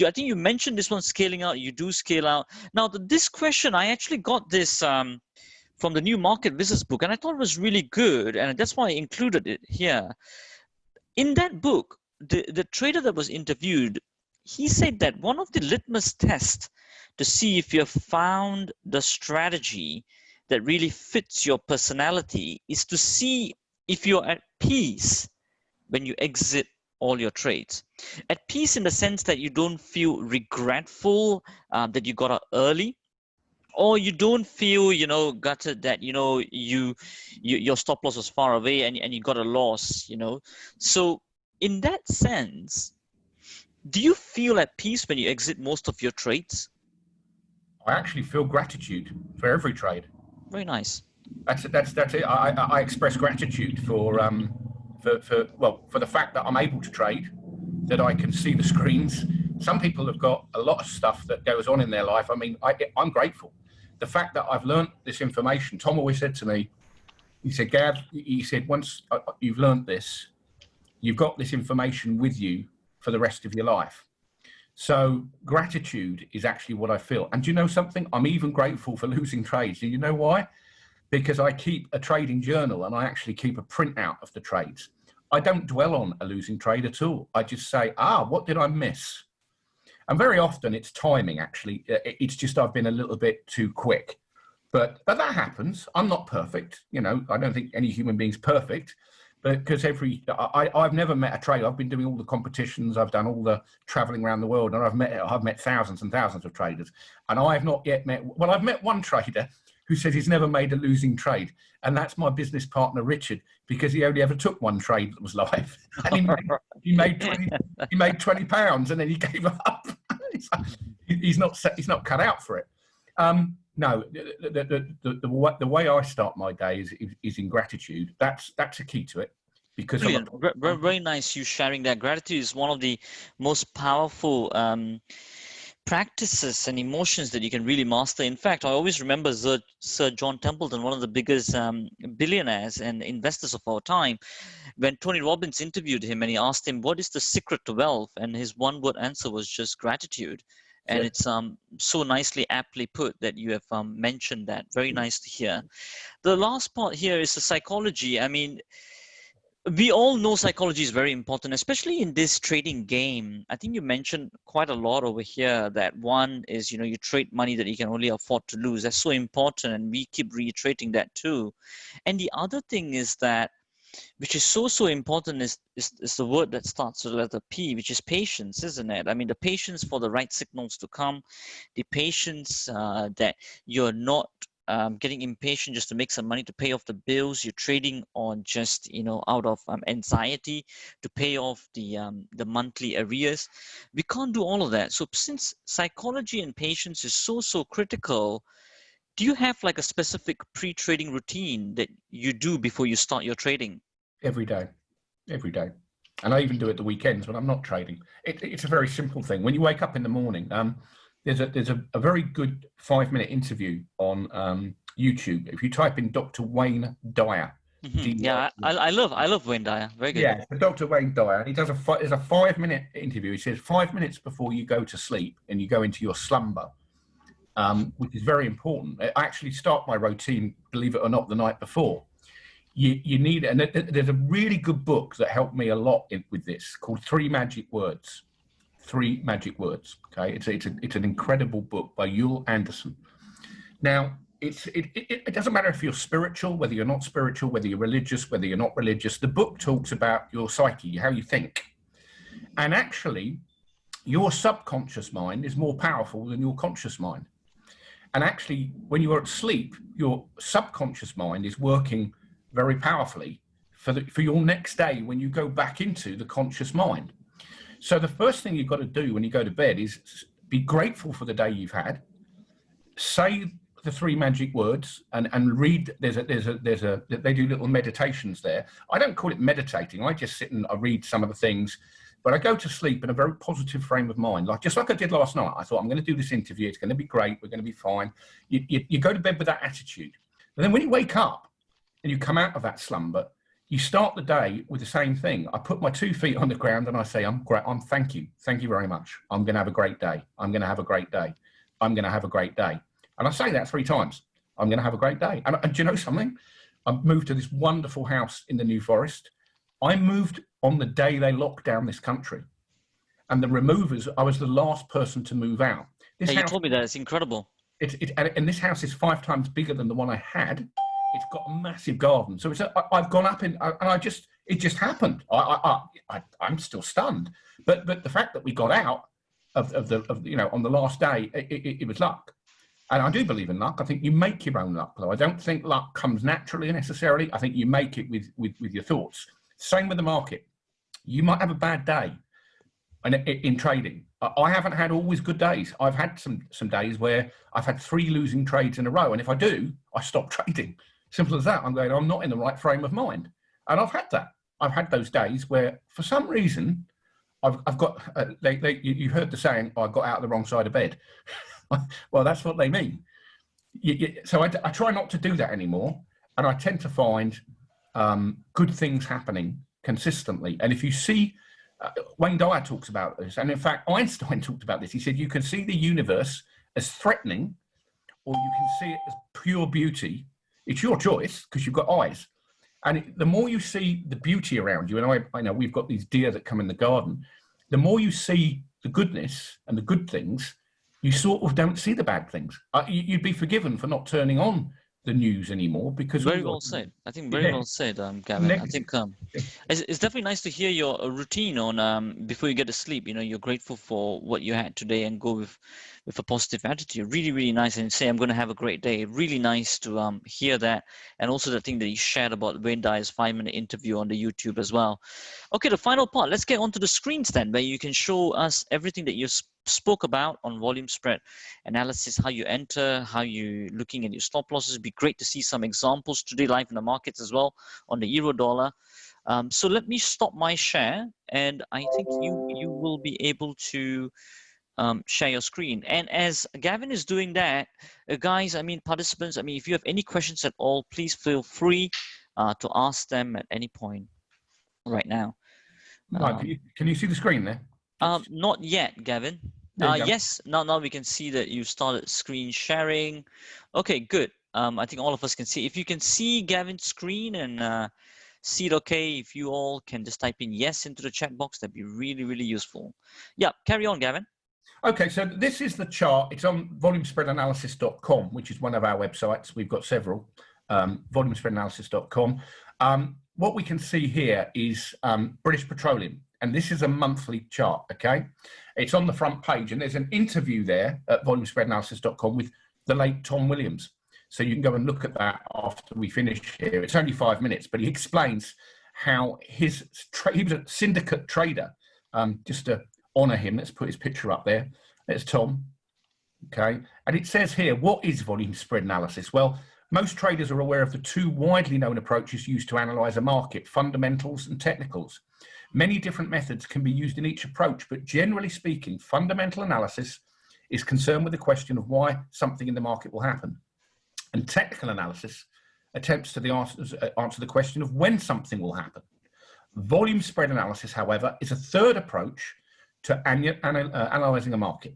I think you mentioned this one, scaling out. You do scale out. Now, this question, I actually got this from the New Market Visits book, and I thought it was really good, and that's why I included it here. In that book, the trader that was interviewed, he said that one of the litmus tests to see if you have found the strategy that really fits your personality is to see if you're at peace when you exit all your trades. At peace in the sense that you don't feel regretful that you got out early, or you don't feel, you know, gutted that, you know, your stop loss was far away and you got a loss, you know. So in that sense, do you feel at peace when you exit most of your trades? I actually feel gratitude for every trade. Very nice. That's it. I express gratitude for the fact that I'm able to trade, that I can see the screens. Some people have got a lot of stuff that goes on in their life. I mean, I'm grateful. The fact that I've learned this information. Tom always said to me, He said, Gav, he said, once you've learnt this, you've got this information with you for the rest of your life. So gratitude is actually what I feel. And do you know something? I'm even grateful for losing trades. Do you know why? Because I keep a trading journal and I actually keep a printout of the trades. I don't dwell on a losing trade at all. I just say, what did I miss? And very often it's timing, actually. It's just I've been a little bit too quick. But that happens. I'm not perfect. You know, I don't think any human being's perfect. But because I've never met a trader. I've been doing all the competitions. I've done all the traveling around the world, and I've met thousands and thousands of traders. And I have not yet met. Well, I've met one trader who says he's never made a losing trade, and that's my business partner Richard, because he only ever took one trade that was live, and he made £20, and then he gave up. He's not cut out for it. No, the way I start my day is in gratitude. That's a key to it. Because brilliant. Very nice you sharing that. Gratitude is one of the most powerful practices and emotions that you can really master. In fact, I always remember Sir John Templeton, one of the biggest billionaires and investors of our time, when Tony Robbins interviewed him and he asked him, what is the secret to wealth? And his one-word answer was just gratitude. And it's so nicely, aptly put that you have mentioned that. Very nice to hear. The last part here is the psychology. I mean, we all know psychology is very important, especially in this trading game. I think you mentioned quite a lot over here that one is, you trade money that you can only afford to lose. That's so important, and we keep reiterating that too. And the other thing is that, which is so important, is the word that starts with the letter P, which is patience, isn't it? I mean, the patience for the right signals to come, the patience that you're not getting impatient just to make some money to pay off the bills. You're trading on just out of anxiety to pay off the monthly arrears. We can't do all of that. So since psychology and patience is so critical, do you have like a specific pre-trading routine that you do before you start your trading? Every day. And I even do it the weekends when I'm not trading. It's a very simple thing. When you wake up in the morning, there's a very good 5-minute interview on YouTube. If you type in Dr. Wayne Dyer. Mm-hmm. Yeah, I love Wayne Dyer. Very good. Yeah, Dr. Wayne Dyer. He does there's a 5-minute interview. He says 5 minutes before you go to sleep and you go into your slumber, which is very important. I actually start my routine, believe it or not, the night before. You need, and there's a really good book that helped me a lot with this called 3 Magic Words. 3 Magic Words. Okay, it's an incredible book by Yule Anderson. Now, it doesn't matter if you're spiritual, whether you're not spiritual, whether you're religious, whether you're not religious. The book talks about your psyche, how you think, and actually, your subconscious mind is more powerful than your conscious mind. And actually, when you are asleep, your subconscious mind is working very powerfully for your next day when you go back into the conscious mind. So the first thing you've got to do when you go to bed is be grateful for the day you've had. Say the 3 magic words and read. They do little meditations there. I don't call it meditating. I just sit and I read some of the things, but I go to sleep in a very positive frame of mind, just like I did last night. I thought, I'm going to do this interview. It's going to be great. We're going to be fine. You go to bed with that attitude. And then when you wake up and you come out of that slumber, you start the day with the same thing. I put my 2 feet on the ground and I say, I'm great. Thank you very much. I'm going to have a great day. I'm going to have a great day. I'm going to have a great day. And I say that 3 times. I'm going to have a great day. And do you know something? I've moved to this wonderful house in the New Forest. I moved on the day they locked down this country. And the removers, I was the last person to move out. Hey, you told me that. It's incredible. And this house is 5 times bigger than the one I had. It's got a massive garden. So I've gone up and it just happened. I'm still stunned. But the fact that we got out of on the last day, it was luck. And I do believe in luck. I think you make your own luck, though. I don't think luck comes naturally necessarily. I think you make it with your thoughts. Same with the market. You might have a bad day in trading. I haven't had always good days. I've had some days where I've had 3 losing trades in a row. And if I do, I stop trading. Simple as that. I'm not in the right frame of mind. And I've had that. I've had those days where for some reason I've got, you heard the saying, I got out of the wrong side of bed. Well, that's what they mean. So I try not to do that anymore. and I tend to find good things happening consistently. And if you see, Wayne Dyer talks about this, and in fact, Einstein talked about this. He said, you can see the universe as threatening, or you can see it as pure beauty. It's your choice because you've got eyes. And the more you see the beauty around you, and I know we've got these deer that come in the garden, the more you see the goodness and the good things, you sort of don't see the bad things. You'd be forgiven for not turning on the news anymore because Very well said. I think very well said, Gavin. I think it's definitely nice to hear your routine on before you get to sleep. You know, you're grateful for what you had today and go with a positive attitude. Really, really nice. And say, I'm going to have a great day. Really nice to hear that. And also the thing that you shared about Wayne Dyer's 5-minute interview on the YouTube as well. Okay, the final part. Let's get onto the screens then, where you can show us everything that you spoke about on volume spread analysis, how you enter, how you looking at your stop losses. It'd be great to see some examples today live in the markets as well on the euro dollar. So let me stop my share, and I think you will be able to share your screen. And as Gavin is doing that, guys, I mean, participants, I mean, if you have any questions at all, please feel free to ask them at any point right now. Can you see the screen there? Not yet, Gavin. Yes, now we can see that you started screen sharing. Okay, good. I think all of us can see. If you can see Gavin's screen and see it okay, if you all can just type in yes into the chat box, that'd be really, really useful. Yeah, carry on, Gavin. Okay, so this is the chart. It's on volumespreadanalysis.com, which is one of our websites. We've got several, volumespreadanalysis.com. What we can see here is British Petroleum, and this is a monthly chart, okay? It's on the front page, and there's an interview there at volumespreadanalysis.com with the late Tom Williams. So you can go and look at that after we finish here. It's only 5 minutes, but he explains how he was a syndicate trader. Just to honor him, let's put his picture up there. There's Tom, okay? And it says here, what is volume spread analysis? Well, most traders are aware of the two widely known approaches used to analyze a market, fundamentals and technicals. Many different methods can be used in each approach, but generally speaking, fundamental analysis is concerned with the question of why something in the market will happen. And technical analysis attempts to answer the question of when something will happen. Volume spread analysis, however, is a third approach to analyzing a market.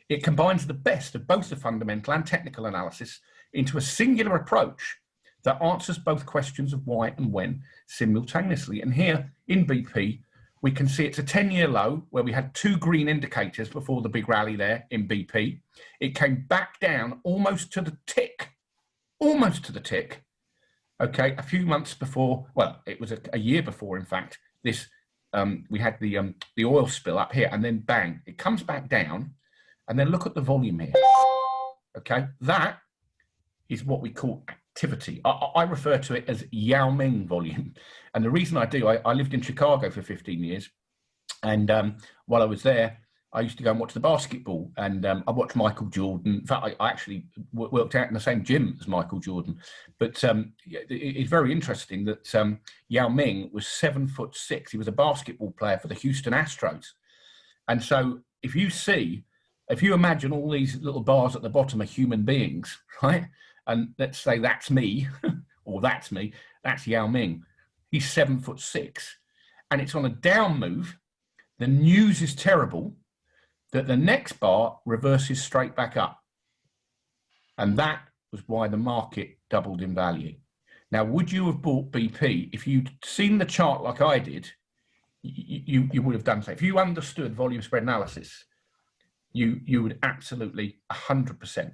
It combines the best of both the fundamental and technical analysis into a singular approach that answers both questions of why and when simultaneously. And here in BP, we can see it's a 10-year low where we had 2 green indicators before the big rally there in BP. It came back down almost to the tick, okay, a few months before, well, it was a year before, in fact, this, we had the oil spill up here, and then bang, it comes back down, and then look at the volume here, okay? That is what we call activity. I refer to it as Yao Ming volume. And the reason I do, I lived in Chicago for 15 years. And while I was there, I used to go and watch the basketball. And I watched Michael Jordan. In fact, I actually worked out in the same gym as Michael Jordan. But it's very interesting that Yao Ming was 7'6". He was a basketball player for the Houston Astros. And so if you imagine all these little bars at the bottom are human beings, right? And let's say that's me, or that's me, that's Yao Ming. He's 7'6", and it's on a down move. The news is terrible that the next bar reverses straight back up. And that was why the market doubled in value. Now, would you have bought BP if you'd seen the chart like I did? You would have done so. If you understood volume spread analysis, you would absolutely 100%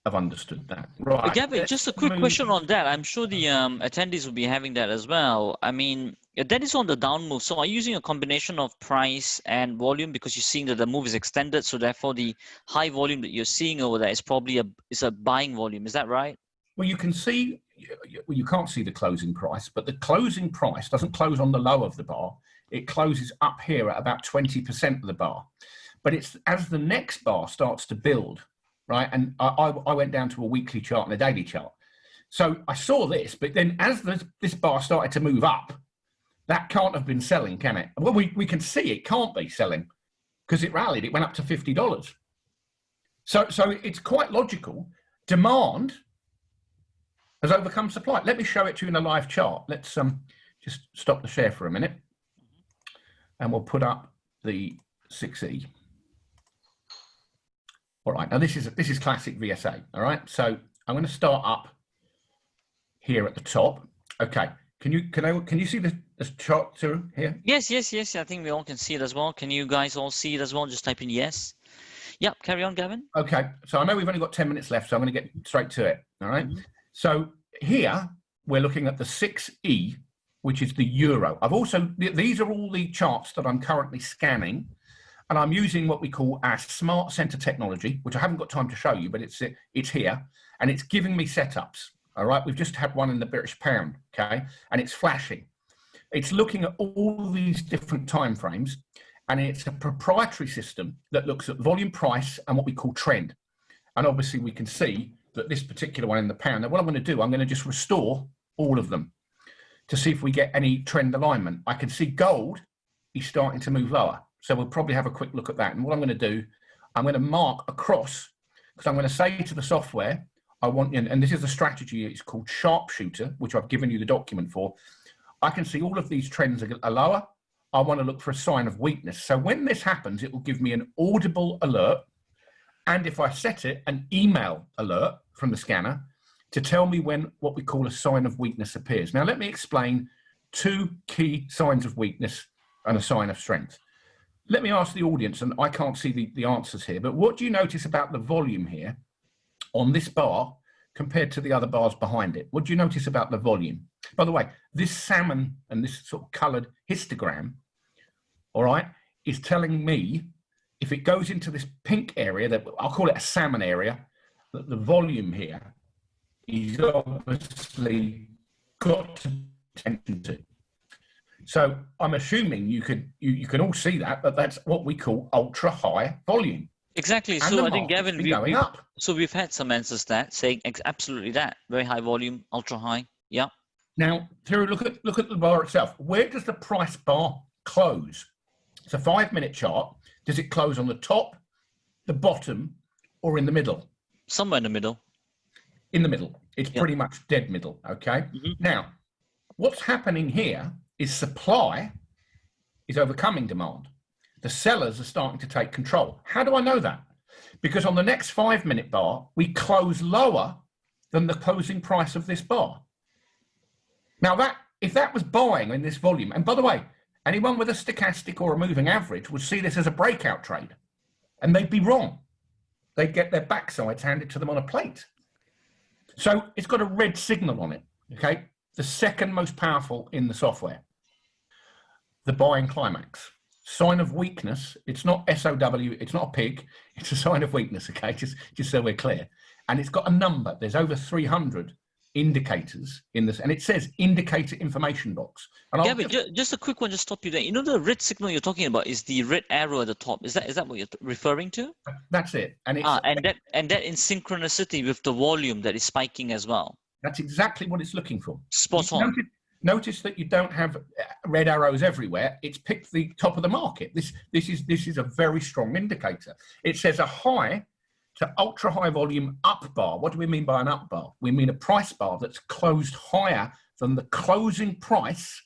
have understood that. Right. Gavin, just a quick question on that. I'm sure the attendees will be having that as well. I mean, that is on the down move. So are you using a combination of price and volume because you're seeing that the move is extended? So therefore, the high volume that you're seeing over there is probably a buying volume. Is that right? Well, you can see, you can't see the closing price, but the closing price doesn't close on the low of the bar. It closes up here at about 20% of the bar. But it's as the next bar starts to build, right? And I went down to a weekly chart and a daily chart. So I saw this, but then as this bar started to move up, that can't have been selling, can it? Well, we can see it can't be selling because it rallied. It went up to $50. So it's quite logical. Demand has overcome supply. Let me show it to you in a live chart. Let's just stop the share for a minute, and we'll put up the 6E. All right, now this is classic VSA. All right, so I'm going to start up here at the top. Okay, can you see the chart through here? Yes. I think we all can see it as well. Can you guys all see it as well? Just type in yes. Yep, carry on, Gavin. Okay, so I know we've only got 10 minutes left, so I'm going to get straight to it. All right, so here we're looking at the 6E, which is the euro. These are all the charts that I'm currently scanning. And I'm using what we call our smart center technology, which I haven't got time to show you, but it's here, and it's giving me setups. All right, we've just had one in the British pound, okay, and it's flashing. It's looking at all these different time frames, and it's a proprietary system that looks at volume, price, and what we call trend. And obviously, we can see that this particular one in the pound. Now, what I'm going to do, I'm going to just restore all of them to see if we get any trend alignment. I can see gold is starting to move lower. So we'll probably have a quick look at that. And what I'm going to do, I'm going to mark across, because I'm going to say to the software, I want, and this is a strategy, it's called Sharpshooter, which I've given you the document for. I can see all of these trends are lower. I want to look for a sign of weakness. So when this happens, it will give me an audible alert. And if I set it, an email alert from the scanner to tell me when what we call a sign of weakness appears. Now, let me explain two key signs of weakness and a sign of strength. Let me ask the audience, and I can't see the answers here, but what do you notice about the volume here on this bar compared to the other bars behind it? What do you notice about the volume? By the way, this salmon and this sort of colored histogram, all right, is telling me if it goes into this pink area, that I'll call it a salmon area, that the volume here is obviously got to pay attention to. So I'm assuming you can all see that, but that's what we call ultra high volume. Exactly. And So I think, Gavin, we've had some answers that saying absolutely that, very high volume, ultra high. Yeah. Now, Thiru, look at the bar itself. Where does the price bar close? It's a 5-minute chart. Does it close on the top, the bottom, or in the middle? Somewhere in the middle. In the middle. It's pretty much dead middle. Okay. Now, what's happening here is supply is overcoming demand. The sellers are starting to take control. How do I know that? Because on the next 5-minute bar, we close lower than the closing price of this bar. Now, if that was buying in this volume, and by the way, anyone with a stochastic or a moving average would see this as a breakout trade, and they'd be wrong. They'd get their backsides handed to them on a plate. So it's got a red signal on it, okay? The second most powerful in the software. The buying climax. Sign of weakness. It's not SOW, it's not a pig, it's a sign of weakness, okay? Just so we're clear. And it's got a number. There's over 300 indicators in this, and it says indicator information box. And Gavin, just a quick one, just stop you there. You know the red signal you're talking about is the red arrow at the top. Is that what you're referring to? That's it. And it's and that in synchronicity with the volume that is spiking as well. That's exactly what it's looking for. Spot on. Notice that you don't have red arrows everywhere. It's picked the top of the market. This is a very strong indicator. It says a high to ultra high volume up bar. What do we mean by an up bar? We mean a price bar that's closed higher than the closing price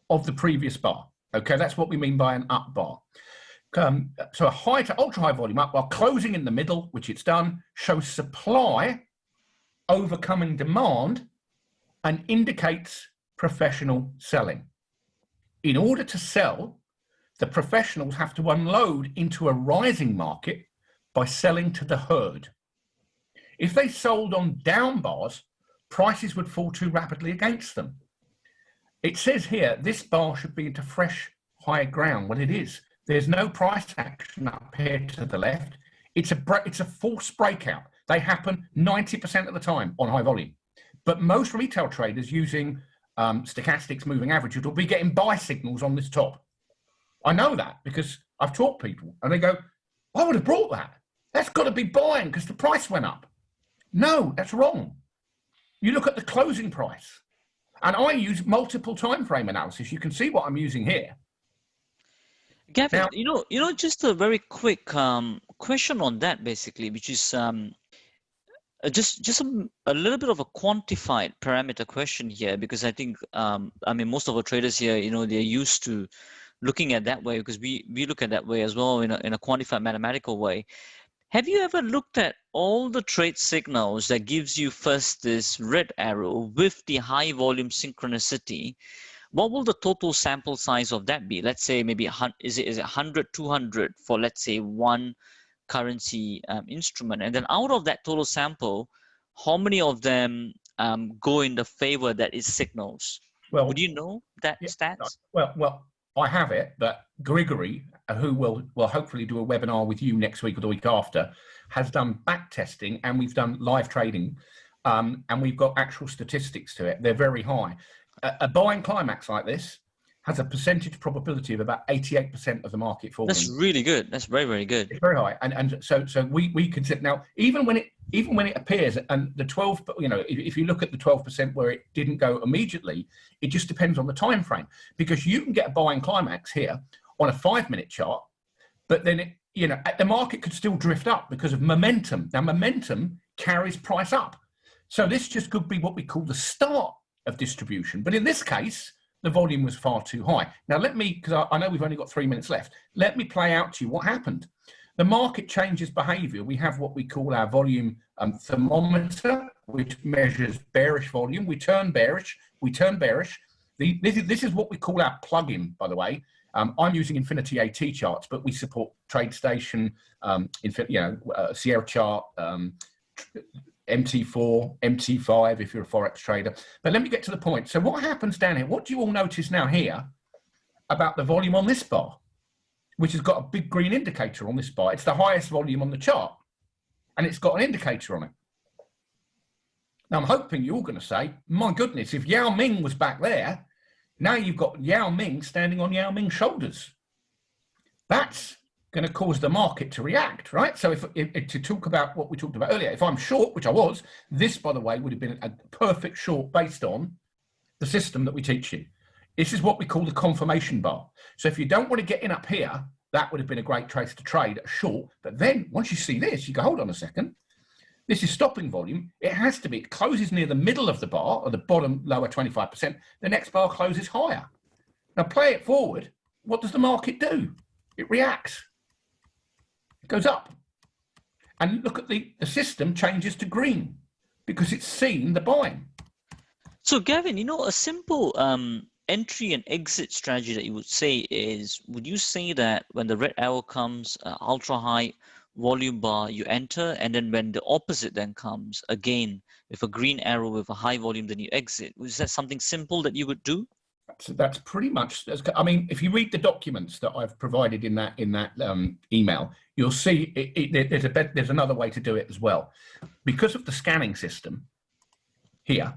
of the previous bar. Okay, that's what we mean by an up bar. So a high to ultra high volume up bar closing in the middle, which it's done, shows supply overcoming demand and indicates professional selling. In order to sell, the professionals have to unload into a rising market by selling to the herd. If they sold on down bars, prices would fall too rapidly against them. It says here, this bar should be into fresh higher ground. Well, it is. There's no price action up here to the left. It's a false breakout. They happen 90% of the time on high volume. But most retail traders using stochastics, moving averages, will be getting buy signals on this top. I know that because I've taught people and they go, I would have brought that. That's got to be buying because the price went up. No, that's wrong. You look at the closing price. And I use multiple time frame analysis. You can see what I'm using here. Gavin, now, just a very quick question on that, basically, which is Just a little bit of a quantified parameter question here, because I think I mean most of our traders here, they're used to looking at that way, because we look at that way as well in a quantified mathematical way. Have you ever looked at all the trade signals that gives you first this red arrow with the high volume synchronicity? What will the total sample size of that be? Let's say maybe is it 100, 200 for, let's say, one currency instrument, and then out of that total sample, how many of them go in the favor that is signals? Well, would you know that stats? Well, I have it, but Grigory, who will hopefully do a webinar with you next week or the week after, has done back testing, and we've done live trading, and we've got actual statistics to it. They're very high. A buying climax like this has a percentage probability of about 88% of the market falling. That's really good. That's very, very good. It's very high, and so we consider now, even when it appears, and the 12, if you look at the 12% where it didn't go immediately, it just depends on the time frame, because you can get a buying climax here on a 5-minute chart, but then the market could still drift up because of momentum. Now momentum carries price up, so this just could be what we call the start of distribution. But in this case, the volume was far too high. Now let me, because I know we've only got 3 minutes left, let me play out to you what happened. The market changes behavior. We have what we call our volume thermometer, which measures bearish volume. We turn bearish, we turn bearish. This is what we call our plugin, by the way. I'm using Infinity AT charts, but we support TradeStation, Sierra Chart, MT4, MT5 if you're a Forex trader. But let me get to the point. So what happens down here? What do you all notice now here about the volume on this bar, which has got a big green indicator on this bar? It's the highest volume on the chart, and it's got an indicator on it. Now, I'm hoping you're all going to say, my goodness, if Yao Ming was back there, now you've got Yao Ming standing on Yao Ming's shoulders. That's going to cause the market to react, right? So if to talk about what we talked about earlier, if I'm short, which I was, this, by the way, would have been a perfect short based on the system that we teach you. This is what we call the confirmation bar. So if you don't want to get in up here, that would have been a great place to trade at short. But then once you see this, you go, hold on a second. This is stopping volume. It has to be. It closes near the middle of the bar, or the bottom lower 25%. The next bar closes higher. Now play it forward. What does the market do? It reacts. It goes up. And look at the system changes to green because it's seen the buying. So Gavin, a simple entry and exit strategy that you would say is, would you say that when the red arrow comes, ultra high volume bar, you enter, and then when the opposite then comes, again, with a green arrow with a high volume, then you exit? Was that something simple that you would do? That's pretty much, I mean, if you read the documents that I've provided in that email, you'll see there's another way to do it as well. Because of the scanning system here,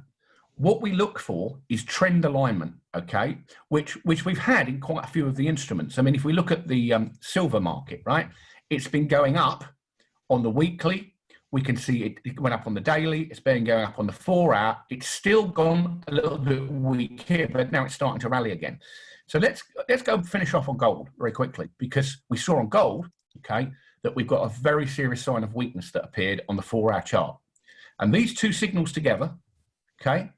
what we look for is trend alignment, okay, which we've had in quite a few of the instruments. I mean, if we look at the silver market, right, it's been going up on the weekly. We can see it went up on the daily. It's been going up on the 4-hour. It's still gone a little bit weak here, but now it's starting to rally again. So let's go finish off on gold very quickly, because we saw on gold, okay, that we've got a very serious sign of weakness that appeared on the 4-hour chart. And these two signals together, okay,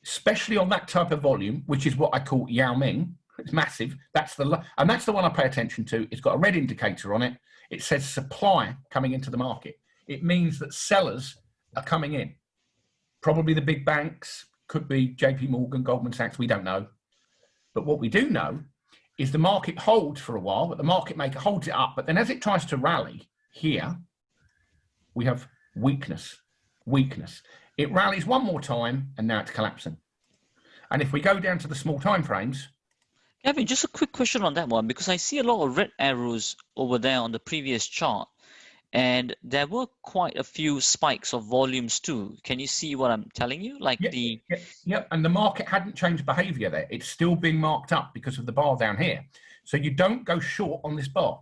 especially on that type of volume, which is what I call Yao Ming, it's massive. That's the one I pay attention to. It's got a red indicator on it. It says supply coming into the market. It means that sellers are coming in. Probably the big banks, could be JP Morgan, Goldman Sachs, we don't know. But what we do know is the market holds for a while, but the market maker holds it up. But then as it tries to rally here, we have weakness. It rallies one more time, and now it's collapsing. And if we go down to the small time frames. Gavin, just a quick question on that one, because I see a lot of red arrows over there on the previous chart. And there were quite a few spikes of volumes too. Can you see what I'm telling you? Yeah. And the market hadn't changed behavior there. It's still being marked up because of the bar down here. So you don't go short on this bar.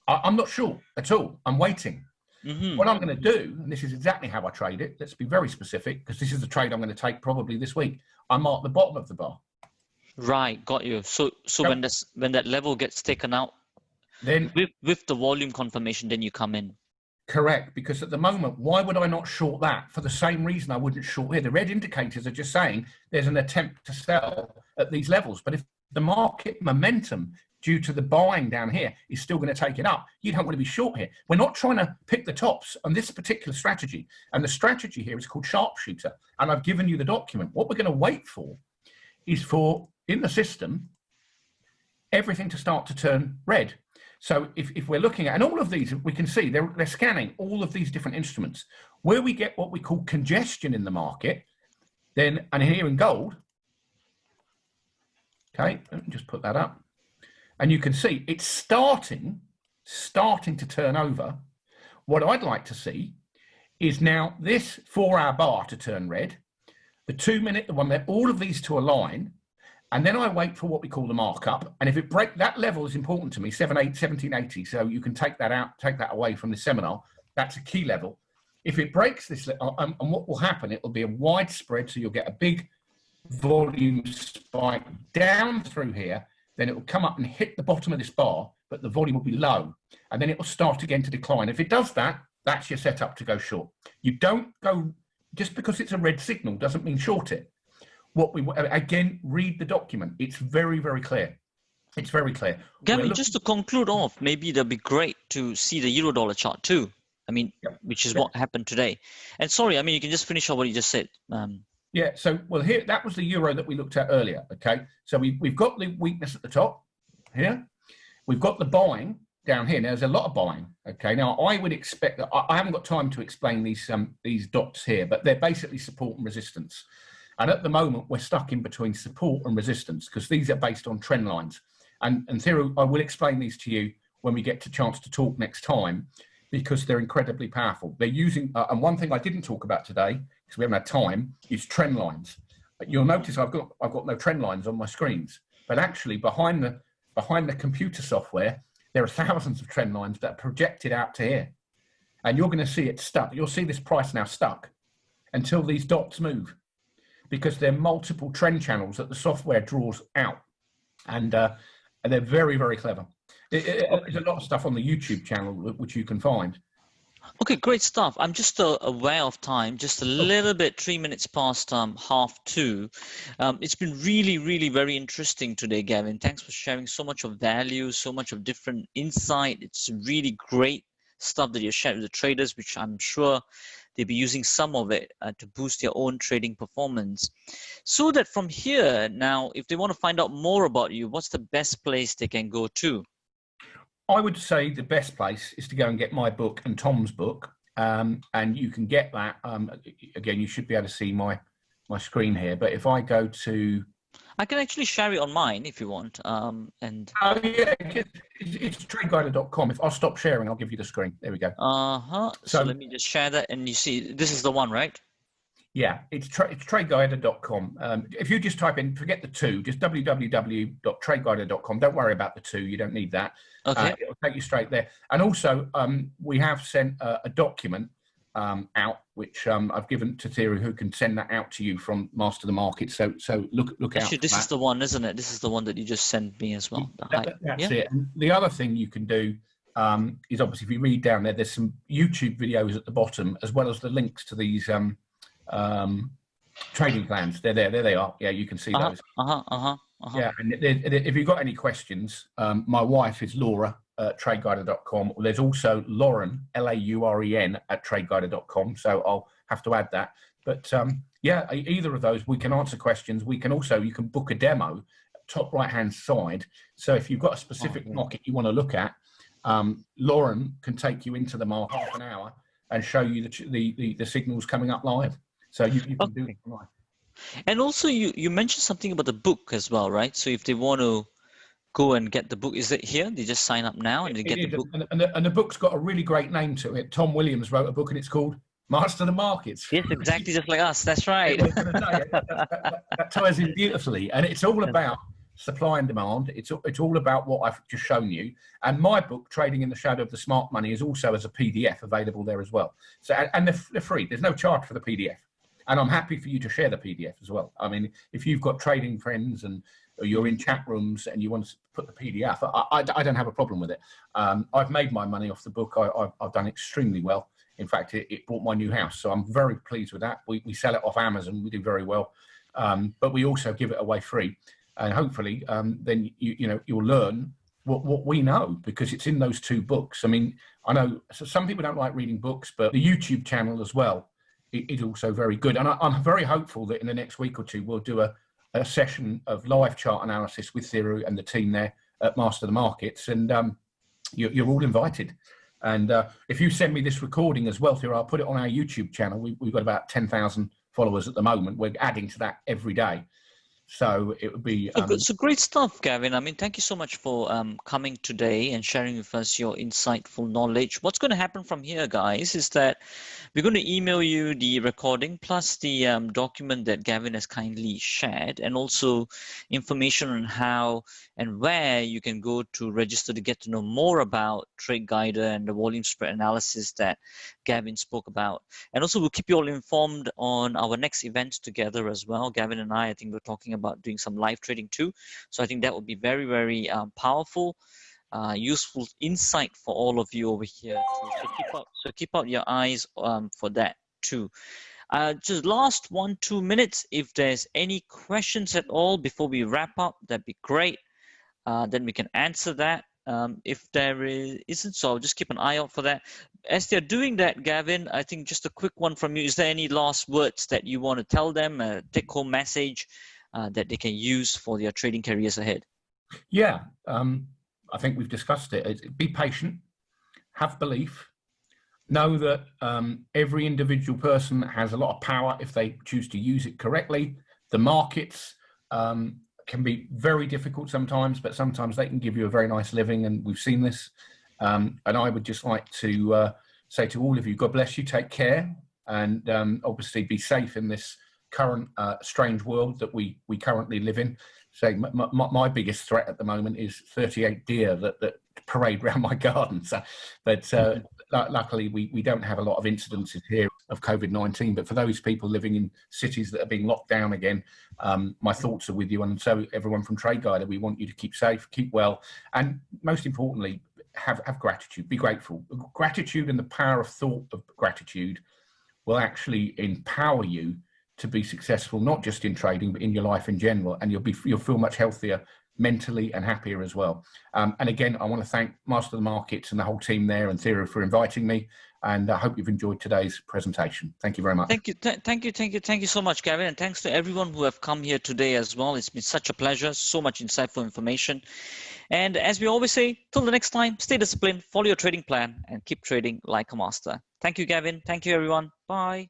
I'm not short at all. I'm waiting. Mm-hmm. What I'm going to do, and this is exactly how I trade it. Let's be very specific, because this is the trade I'm going to take probably this week. I mark the bottom of the bar. Right, got you. So when that level gets taken out, then with the volume confirmation, then you come in. Correct, because at the moment, why would I not short that? For the same reason I wouldn't short here. The red indicators are just saying there's an attempt to sell at these levels. But if the market momentum due to the buying down here is still going to take it up, you don't want to be short here. We're not trying to pick the tops on this particular strategy. And the strategy here is called sharpshooter. And I've given you the document. What we're going to wait for is for, in the system, everything to start to turn red. So if we're looking at, and all of these, we can see they're scanning all of these different instruments. Where we get what we call congestion in the market, then, and here in gold, okay, let me just put that up. And you can see it's starting to turn over. What I'd like to see is now this 4-hour bar to turn red, the 2-minute, the one there, all of these to align. And then I wait for what we call the markup. And if it break, that level is important to me, 1780. So you can take that out, take that away from the seminar. That's a key level. If it breaks this, and what will happen, it will be a widespread. So you'll get a big volume spike down through here. Then it will come up and hit the bottom of this bar, but the volume will be low. And then it will start again to decline. If it does that, that's your setup to go short. You don't go, just because it's a red signal doesn't mean short it. What we, again, read the document. It's very, very clear. It's very clear. Gavin, just to conclude off, maybe that'd be great to see the euro dollar chart too. I mean, which is what happened today. And sorry, I mean, you can just finish off what you just said. Yeah, so, well, here, that was the euro that we looked at earlier, okay? So we've got the weakness at the top here. We've got the buying down here. Now, there's a lot of buying, okay? Now, I would expect that, I haven't got time to explain these dots here, but they're basically support and resistance. And at the moment, we're stuck in between support and resistance because these are based on trend lines. And Thiru, I will explain these to you when we get a chance to talk next time because they're incredibly powerful. They're using, and one thing I didn't talk about today, because we haven't had time, is trend lines. You'll notice I've got no trend lines on my screens, but actually behind the computer software, there are thousands of trend lines that are projected out to here. And you're going to see it stuck. You'll see this price now stuck until these dots move, because there are multiple trend channels that the software draws out, and they're very, very clever. There's a lot of stuff on the YouTube channel which you can find. Okay, great stuff. I'm just aware of time, just a little bit, 3 minutes past 1:30. It's been really, really very interesting today, Gavin. Thanks for sharing so much of value, so much of different insight. It's really great stuff that you shared with the traders, which I'm sure they'll be using some of it to boost their own trading performance. So that from here, now, if they want to find out more about you, what's the best place they can go to? I would say the best place is to go and get my book and Tom's book. And you can get that. Again, you should be able to see my screen here. But if I go to... I can actually share it on mine if you want. Oh, yeah, it's tradeguider.com. If I'll stop sharing, I'll give you the screen. There we go. So let me just share that. And you see, this is the one, right? Yeah, it's tradeguider.com. If you just type in, forget the two, just www.tradeguider.com. Don't worry about the two. You don't need that. Okay. It'll take you straight there. And also, we have sent a document out, which I've given to Thiru, who can send that out to you from Master the Market. So look out. Actually, this is the one, isn't it? This is the one that you just sent me as well. That's it. And the other thing you can do is obviously if you read down there, there's some YouTube videos at the bottom, as well as the links to these trading plans. They're there. There they are. Yeah, you can see those. Yeah, and if you've got any questions, my wife is Laura at tradeguider.com. There's also Lauren, Lauren, at tradeguider.com. So I'll have to add that. But yeah, either of those, we can answer questions. We can also, you can book a demo, top right-hand side. So if you've got a specific market you want to look at, Lauren can take you into the market half an hour and show you the signals coming up live. So you can do it live. And also you mentioned something about the book as well, right? So if they want to go and get the book, is it here? They just sign up now and they get the book? And the book's got a really great name to it. Tom Williams wrote a book and it's called Master the Markets. Yes, exactly, just like us. That's right. That ties in beautifully. And it's all about supply and demand. It's all about what I've just shown you. And my book, Trading in the Shadow of the Smart Money, is also as a PDF available there as well. So, and they're free. There's no charge for the PDF. And I'm happy for you to share the PDF as well. I mean, if you've got trading friends and or you're in chat rooms and you want to put the PDF, I don't have a problem with it. I've made my money off the book. I've done extremely well. In fact, it bought my new house, so I'm very pleased with that. We sell it off Amazon. We do very well, but we also give it away free, and hopefully, then you'll learn what we know, because it's in those 2 books. I mean, I know some people don't like reading books, but the YouTube channel as well is also very good. And I'm very hopeful that in the next week or 2, we'll do a session of live chart analysis with Thiru and the team there at Master the Markets. And you're all invited. And if you send me this recording as well, Thiru, I'll put it on our YouTube channel. We've got about 10,000 followers at the moment. We're adding to that every day. So it would be so great stuff, Gavin. I mean, thank you so much for coming today and sharing with us your insightful knowledge. What's going to happen from here, guys, is that we're going to email you the recording plus the document that Gavin has kindly shared, and also information on how and where you can go to register to get to know more about Trade Guider and the volume spread analysis that Gavin spoke about. And also, we'll keep you all informed on our next events together as well. Gavin and I think we're talking about doing some live trading too. So I think that would be very, very powerful, useful insight for all of you over here. So keep out your eyes for that too. Just last 1-2 minutes, if there's any questions at all before we wrap up, that'd be great. Then we can answer that. If there isn't, so I'll just keep an eye out for that. As they're doing that, Gavin, I think just a quick one from you. Is there any last words that you want to tell them, a take-home message that they can use for their trading careers ahead? Yeah, I think we've discussed it. Be patient, have belief, know that every individual person has a lot of power if they choose to use it correctly. The markets can be very difficult sometimes, but sometimes they can give you a very nice living, and we've seen this. And I would just like to say to all of you, God bless you, take care, and obviously be safe in this current strange world that we currently live in. So my biggest threat at the moment is 38 deer that parade around my garden. So, but luckily we don't have a lot of incidences here of COVID-19. But for those people living in cities that are being locked down again, my thoughts are with you. And so everyone from Trade Guider, we want you to keep safe, keep well, and most importantly, have gratitude. Be grateful. Gratitude and the power of thought of gratitude will actually empower you to be successful, not just in trading, but in your life in general. And you'll feel much healthier mentally and happier as well. And again, I want to thank Master of the Markets and the whole team there and Thiru for inviting me. And I hope you've enjoyed today's presentation. Thank you very much. Thank you so much, Gavin. And thanks to everyone who have come here today as well. It's been such a pleasure, so much insightful information. And as we always say, till the next time, stay disciplined, follow your trading plan, and keep trading like a master. Thank you, Gavin. Thank you, everyone. Bye.